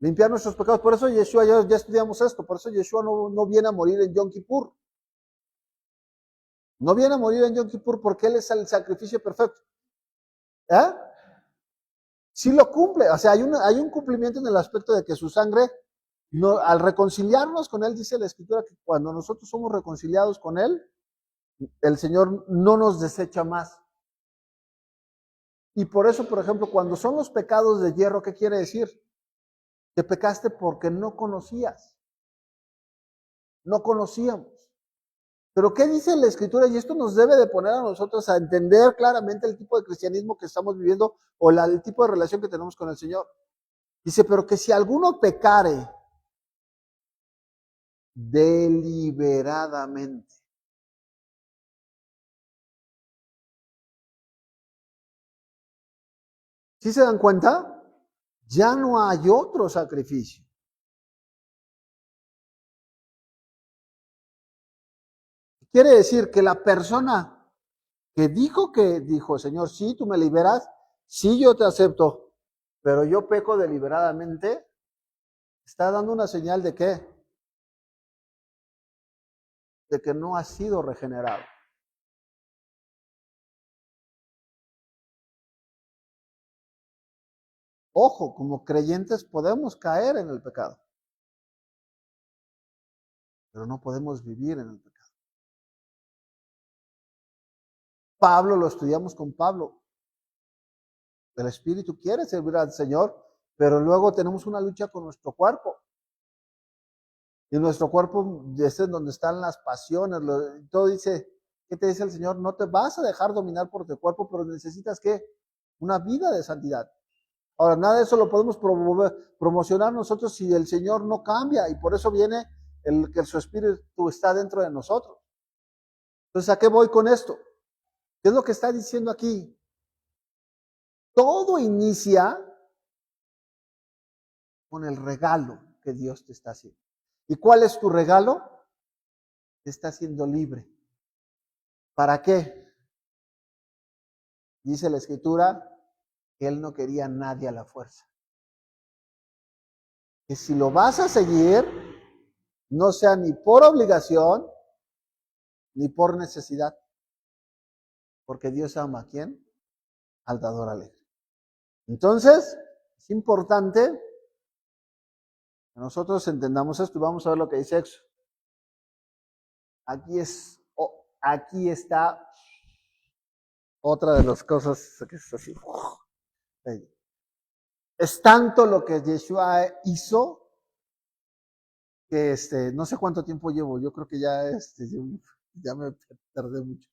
Limpiar nuestros pecados. Por eso Yeshua, ya estudiamos esto, por eso Yeshua no viene a morir en Yom Kippur. No viene a morir en Yom Kippur porque Él es el sacrificio perfecto. Sí lo cumple, o sea, hay un cumplimiento en el aspecto de que su sangre, al reconciliarnos con Él, dice la Escritura que cuando nosotros somos reconciliados con Él, el Señor no nos desecha más. Y por eso, por ejemplo, cuando son los pecados de hierro, ¿qué quiere decir? Que pecaste porque no conocías. No conocíamos. Pero ¿qué dice la Escritura? Y esto nos debe de poner a nosotros a entender claramente el tipo de cristianismo que estamos viviendo o el tipo de relación que tenemos con el Señor. Dice, pero que si alguno pecare deliberadamente. ¿Sí se dan cuenta? Ya no hay otro sacrificio. Quiere decir que la persona que dijo, Señor, sí, tú me liberas, sí, yo te acepto, pero yo peco deliberadamente, está dando una señal de ¿qué? De que no ha sido regenerado. Ojo, como creyentes podemos caer en el pecado, pero no podemos vivir en el pecado. Pablo, lo estudiamos con Pablo. El Espíritu quiere servir al Señor, pero luego tenemos una lucha con nuestro cuerpo. Y nuestro cuerpo es en donde están las pasiones. Todo dice, ¿qué te dice el Señor? No te vas a dejar dominar por tu cuerpo, pero necesitas ¿qué? Una vida de santidad. Ahora, nada de eso lo podemos promocionar nosotros si el Señor no cambia. Y por eso viene que su Espíritu está dentro de nosotros. Entonces, ¿a qué voy con esto? ¿Qué es lo que está diciendo aquí? Todo inicia con el regalo que Dios te está haciendo. ¿Y cuál es tu regalo? Te está haciendo libre. ¿Para qué? Dice la Escritura que Él no quería a nadie a la fuerza. Que si lo vas a seguir, no sea ni por obligación, ni por necesidad. Porque Dios ama a quién? Al dador alegre. Entonces, es importante que nosotros entendamos esto y vamos a ver lo que dice Éxodo. Aquí está otra de las cosas que es así. Es tanto lo que Yeshua hizo que no sé cuánto tiempo llevo. Yo creo que ya me tardé mucho.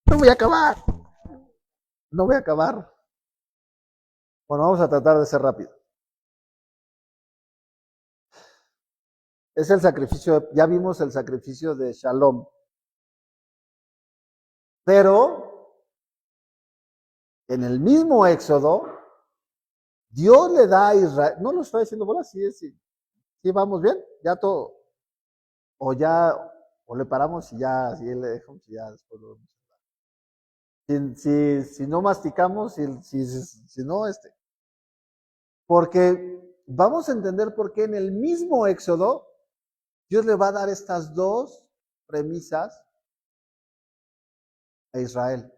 No voy a acabar. No voy a acabar. Bueno, vamos a tratar de ser rápido. Es el sacrificio, ya vimos el sacrificio de Shalom. Pero en el mismo Éxodo, Dios le da a Israel, no lo estoy diciendo, bueno, sí, vamos bien, ya todo, o le paramos y ya, si él le dejamos y ya después lo vemos. Si no masticamos, si no, porque vamos a entender por qué en el mismo Éxodo Dios le va a dar estas dos premisas a Israel.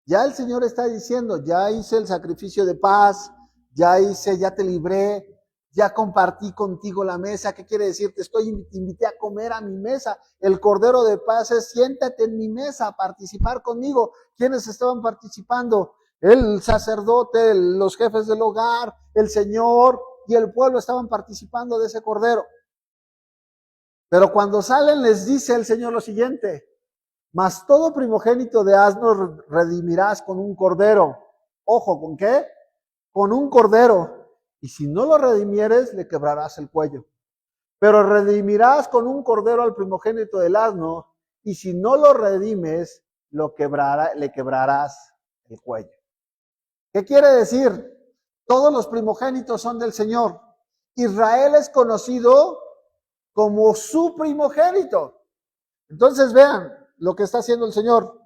Ya el Señor está diciendo, ya hice el sacrificio de paz, ya te libré, ya compartí contigo la mesa. ¿Qué quiere decir? Te invité a comer a mi mesa. El Cordero de Paz es, siéntate en mi mesa a participar conmigo. ¿Quiénes estaban participando? El sacerdote, los jefes del hogar, el Señor y el pueblo estaban participando de ese Cordero. Pero cuando salen les dice el Señor lo siguiente: mas todo primogénito de asno redimirás con un cordero. Ojo, ¿con qué? Con un cordero. Y si no lo redimieres, le quebrarás el cuello. Pero redimirás con un cordero al primogénito del asno, y si no lo redimes, le quebrarás el cuello. ¿Qué quiere decir? Todos los primogénitos son del Señor. Israel es conocido como su primogénito. Entonces vean lo que está haciendo el Señor.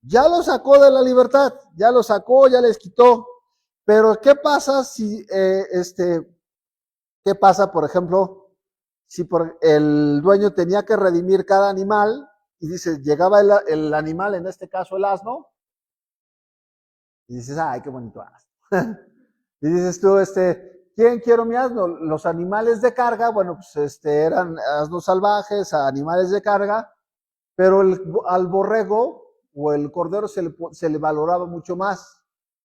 Ya lo sacó de la libertad, ya lo sacó, ya les quitó. Pero ¿qué pasa si, qué pasa, por ejemplo, si el dueño tenía que redimir cada animal y dice, llegaba el animal, en este caso el asno, y dices, ay, qué bonito asno. Y dices tú, ¿quién quiero mi asno? Los animales de carga, bueno, pues eran asnos salvajes, animales de carga, pero al borrego o el cordero se le valoraba mucho más.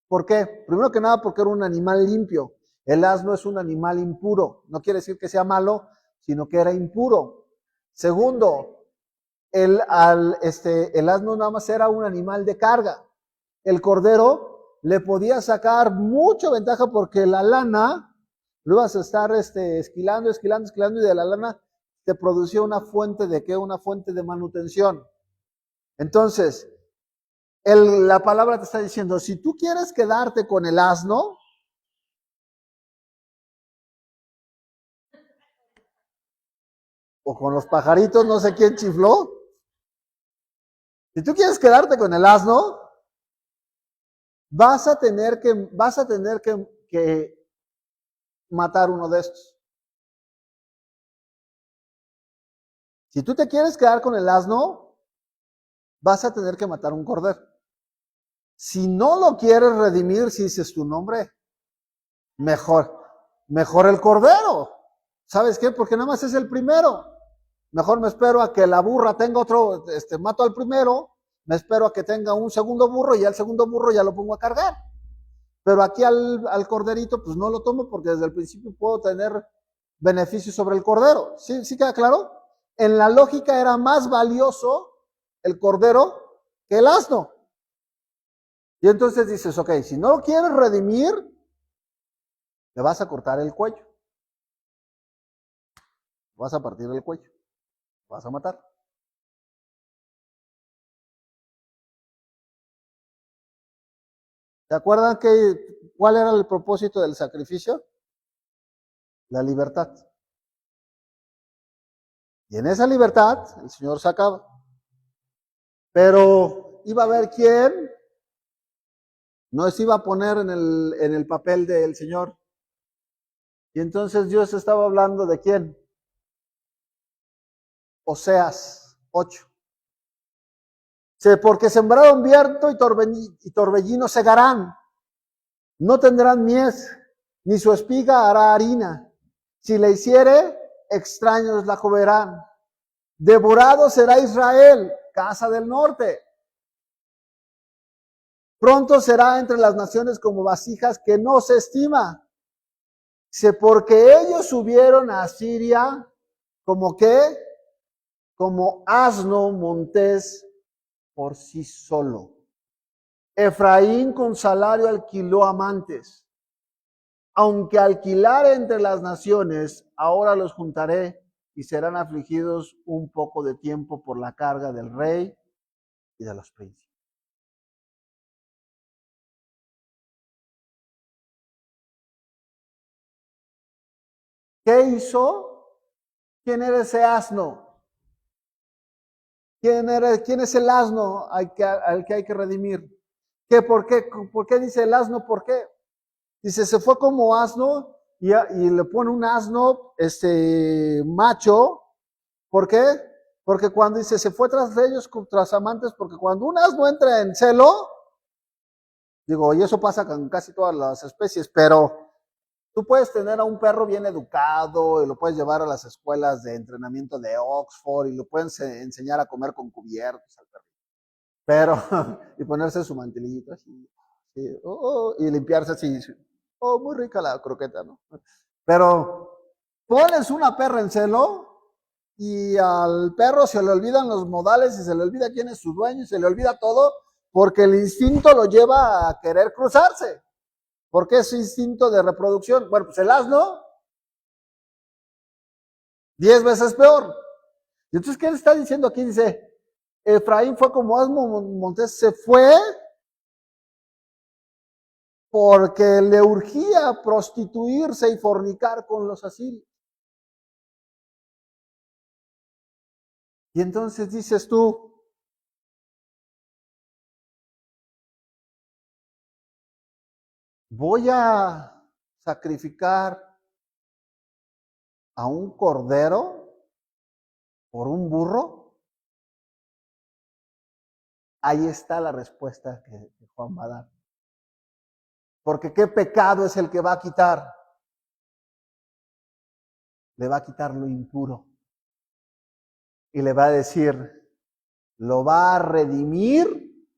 ¿Por qué? Primero que nada porque era un animal limpio. El asno es un animal impuro. No quiere decir que sea malo, sino que era impuro. Segundo, el asno nada más era un animal de carga. El cordero le podía sacar mucha ventaja porque la lana, lo ibas a estar esquilando, y de la lana te producía una fuente de ¿qué? Una fuente de manutención. Entonces, la palabra te está diciendo, si tú quieres quedarte con el asno, o con los pajaritos, no sé quién chifló, si tú quieres quedarte con el asno, vas a tener que matar uno de estos. Si tú te quieres quedar con el asno, vas a tener que matar un cordero. Si no lo quieres redimir, si dices tu nombre, mejor el cordero. ¿Sabes qué? Porque nada más es el primero. Mejor me espero a que la burra tenga otro, mato al primero, me espero a que tenga un segundo burro y al segundo burro ya lo pongo a cargar. Pero aquí al corderito, pues no lo tomo porque desde el principio puedo tener beneficios sobre el cordero. ¿Sí queda claro? En la lógica era más valioso el cordero que el asno. Y entonces dices, ok, si no lo quieres redimir, le vas a cortar el cuello. Vas a partir el cuello. Vas a matar. ¿Se acuerdan cuál era el propósito del sacrificio? La libertad. Y en esa libertad el Señor sacaba. Pero iba a haber quién no se iba a poner en el papel del Señor. Y entonces Dios estaba hablando de quién. Oseas 8. Porque sembraron viento y torbellino segarán. No tendrán mies, ni su espiga hará harina. Si le hiciere, extraños la comerán. Devorado será Israel, casa del norte. Pronto será entre las naciones como vasijas que no se estima. Porque ellos subieron a Asiria como qué, como asno montés por sí solo. Efraín con salario alquiló amantes. Aunque alquilar entre las naciones, ahora los juntaré y serán afligidos un poco de tiempo por la carga del rey y de los príncipes. ¿Qué hizo? ¿Quién era ese asno? ¿Quién es el asno al que hay que redimir? ¿Por qué dice el asno? ¿Por qué? Dice, se fue como asno y le pone un asno macho. ¿Por qué? Porque cuando dice, se fue tras ellos, tras amantes, porque cuando un asno entra en celo, digo, y eso pasa con casi todas las especies, pero tú puedes tener a un perro bien educado y lo puedes llevar a las escuelas de entrenamiento de Oxford y lo puedes enseñar a comer con cubiertos al perro. Pero, y ponerse su mantelito así, y limpiarse así, muy rica la croqueta, ¿no? Pero pones una perra en celo y al perro se le olvidan los modales y se le olvida quién es su dueño y se le olvida todo porque el instinto lo lleva a querer cruzarse. ¿Por qué es instinto de reproducción? Bueno, pues el asno, 10 veces peor. Y entonces, ¿qué le está diciendo aquí? Dice, Efraín fue como asno montés, se fue porque le urgía prostituirse y fornicar con los asirios. Y entonces dices tú, voy a sacrificar a un cordero por un burro. Ahí está la respuesta que Juan va a dar. Porque ¿qué pecado es el que va a quitar? Le va a quitar lo impuro. Y le va a decir, lo va a redimir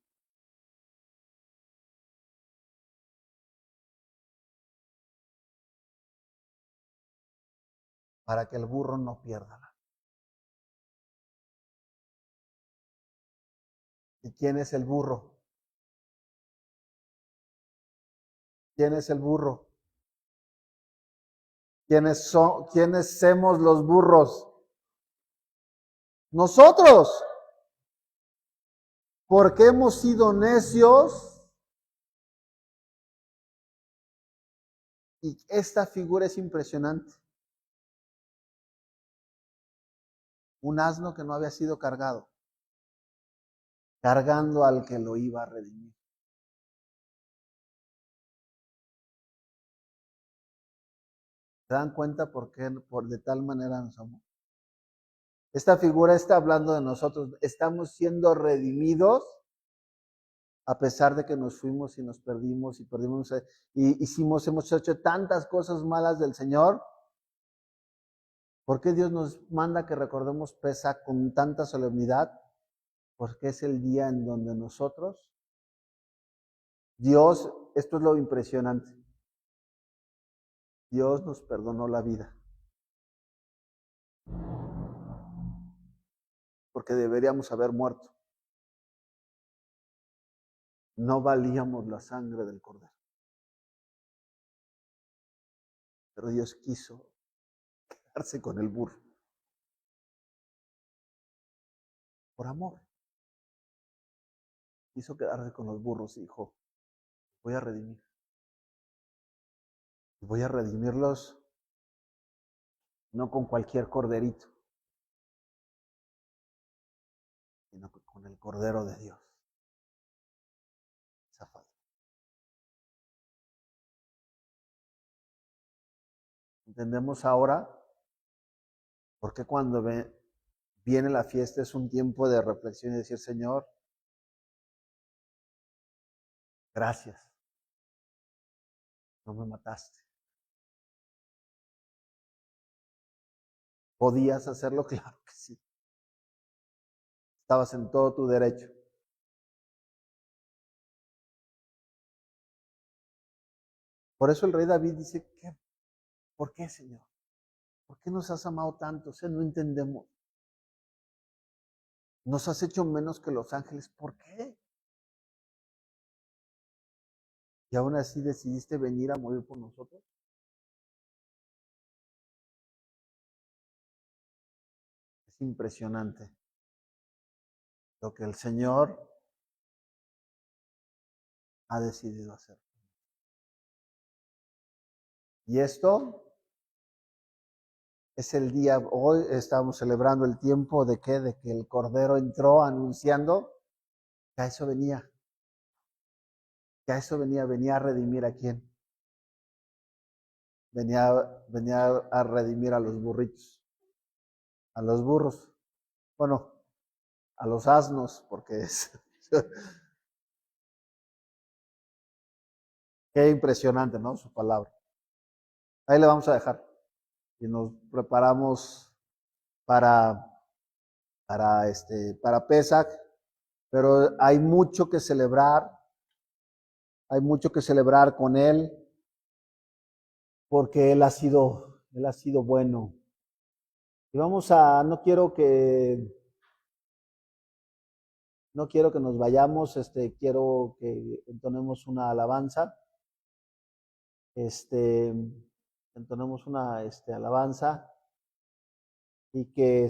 para que el burro no pierda nada. ¿Y quién es el burro? ¿Quién es el burro? ¿Quiénes somos los burros? Nosotros. Porque hemos sido necios. Y esta figura es impresionante. Un asno que no había sido cargado, cargando al que lo iba a redimir. ¿Se dan cuenta por qué de tal manera nos amó? Esta figura está hablando de nosotros. Estamos siendo redimidos a pesar de que nos fuimos y nos perdimos y hemos hecho tantas cosas malas del Señor. ¿Por qué Dios nos manda que recordemos Pesaj con tanta solemnidad? Porque es el día en donde nosotros, Dios, esto es lo impresionante, Dios nos perdonó la vida. Porque deberíamos haber muerto. No valíamos la sangre del cordero. Pero Dios quiso quedarse con el burro. Por amor. Quiso quedarse con los burros y dijo, voy a redimir. Voy a redimirlos no con cualquier corderito, sino con el Cordero de Dios. Esa falta. Entendemos ahora por qué cuando viene la fiesta es un tiempo de reflexión y decir, Señor, gracias, no me mataste. ¿Podías hacerlo? Claro que sí. Estabas en todo tu derecho. Por eso el rey David dice, ¿por qué, Señor? ¿Por qué nos has amado tanto? O sea, no entendemos. Nos has hecho menos que los ángeles. ¿Por qué? Y aún así decidiste venir a morir por nosotros. Es impresionante lo que el Señor ha decidido hacer. Y esto es el día, hoy estamos celebrando el tiempo de que el Cordero entró anunciando que a eso venía. Que a eso venía a redimir a quién. Venía a redimir a los burritos, a los burros, bueno, a los asnos, porque es... Qué impresionante, ¿no? Su palabra. Ahí le vamos a dejar. Y nos preparamos para Pesach, pero hay mucho que celebrar con Él, porque Él ha sido bueno. Y no quiero que nos vayamos, quiero que entonemos una alabanza, entonemos una alabanza, y que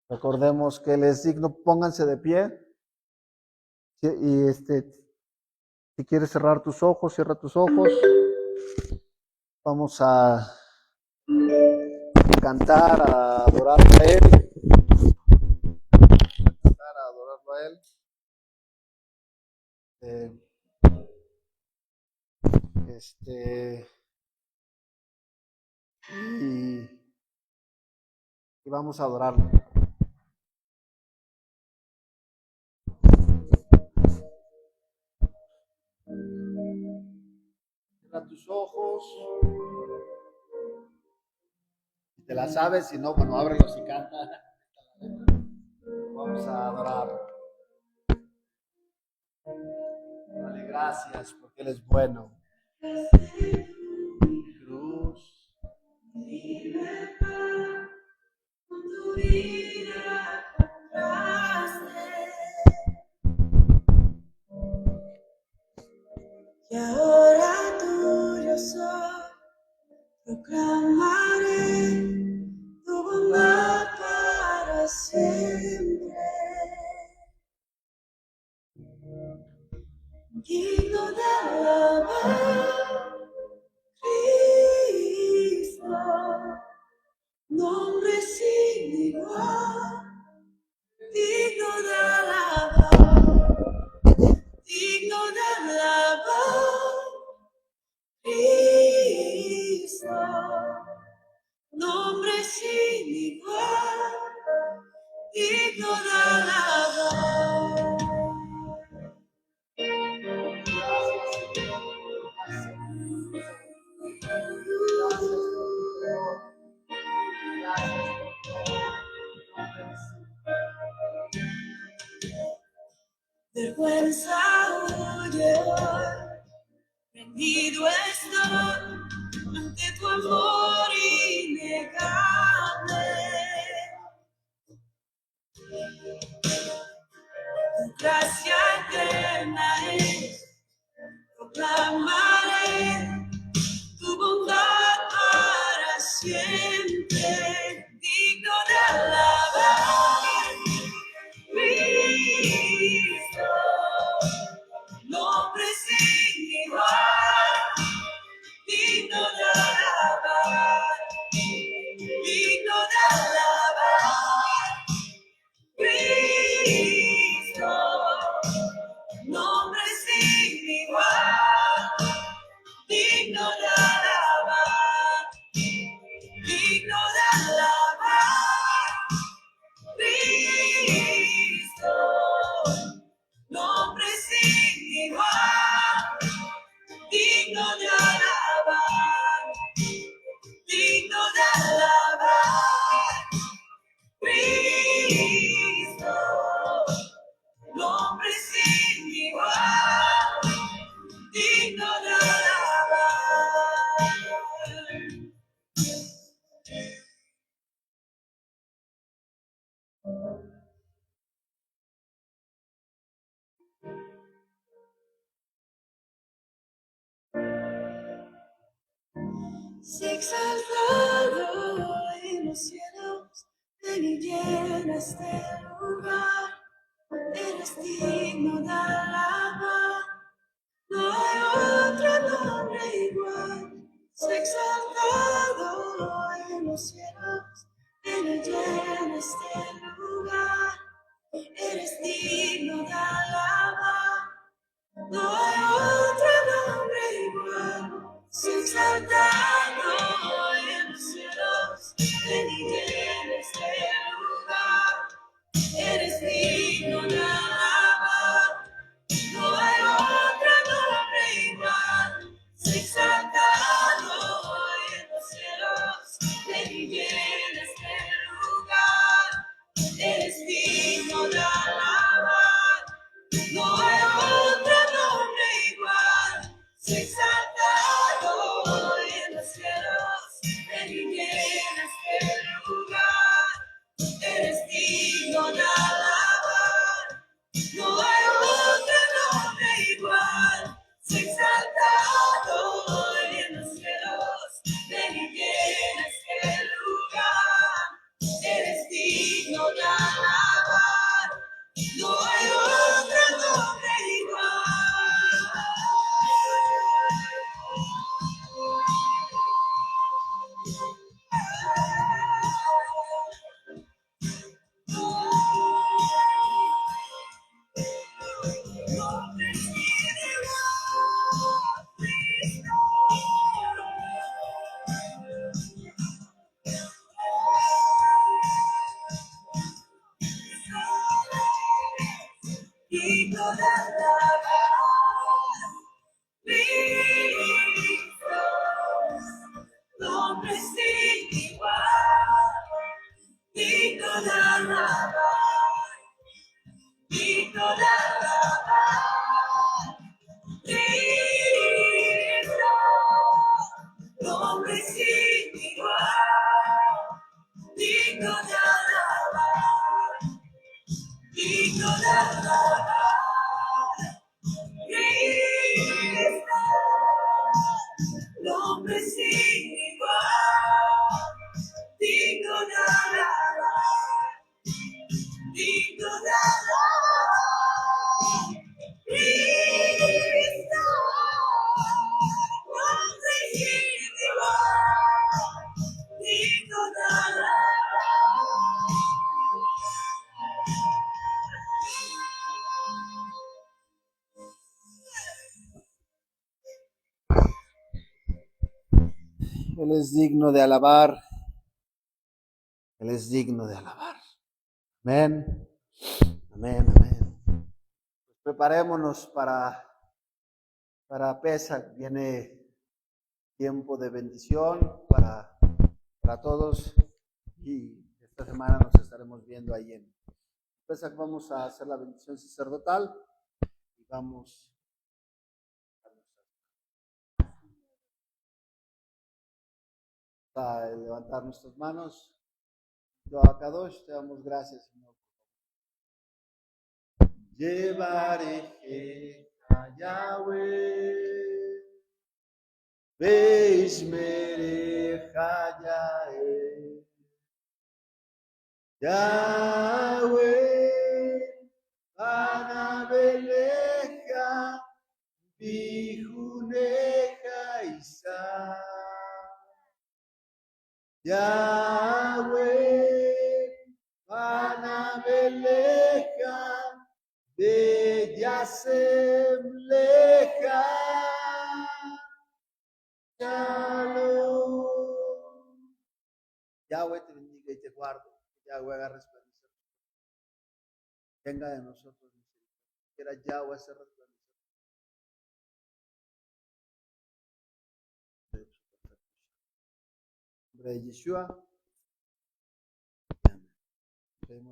recordemos que Él es digno. Pónganse de pie, y si quieres cerrar tus ojos, cierra tus ojos. Vamos a cantar, a adorarlo a Él. Y vamos a adorarlo. Cierra tus ojos. Si te la sabes, si no, bueno, ábrelos y canta. Vamos a adorar. Dale gracias porque Él es bueno. Cruz. Libertad, con tu vida compraste. Y ahora tuyo soy, proclamaré tu bondad para siempre. Digno de alabar, Cristo, nombre sin igual, digno de alabar, digno de alabar, Cristo, nombre sin igual, digno de alabar. Vergüenza huye hoy, rendido estoy ante tu amor innegable. Tu gracia eterna es, proclamaré tu bondad para siempre, digno de alabar, Cristo, nombre sin igual, digno de alabar, digno de alabar, Cristo, nombre sin igual, digno de alabar. nombre sin igual, digno de alabar, digno de alabar. Cristo, nombre sin igual, digno de alabar. Se exaltado en los cielos, ven y llena este lugar. Eres digno de alabar, no hay otro nombre igual. Se exaltado en los cielos, ven y llena este lugar. Eres digno de alabar, no hay otro nombre igual. Se exaltado en los cielos, ven y llena este lugar. Eres digno de alabar, no hay otro nombre igual. Se exaltado en los cielos, ven y llena este lugar. Eres digno de alabar, no hay otro nombre igual. Se exaltado en los cielos, ven y llena este lugar. Eres digno de alabar, no hay otro nombre igual. Se exaltado en los cielos, ven y llena este lugar. Eres digno de alabar, no hay otro nombre digno de alabar, Cristo, nombre sin igual, digno de alabar, digno de alabar, Cristo, nombre sin igual, digno de alabar, digno de alabar, Cristo, nombre sin igual, digno de alabar, digno de alabar, Cristo, nombre sin igual, digno de alabar. Él es digno de alabar. Él es digno de alabar. Amén. Amén, amén. Pues preparémonos para Pesach. Viene tiempo de bendición para todos. Y esta semana nos estaremos viendo ahí en Pesach. Vamos a hacer la bendición sacerdotal y vamos a levantar nuestras manos. Yo a Kadosh te damos gracias, Señor. Llevaré a Yahweh, Beishmere Hayae, Yahweh, Anabeleja, Bijuneja Isa, Yahweh, Anabeleja, de Yasem Leja, Shalom. Yahweh te bendiga y te guarde. Yahweh haga resplandecer. Tenga de nosotros misericordia. quiera Yahweh hacer resplandecer. En nombre de Yeshua. Amén.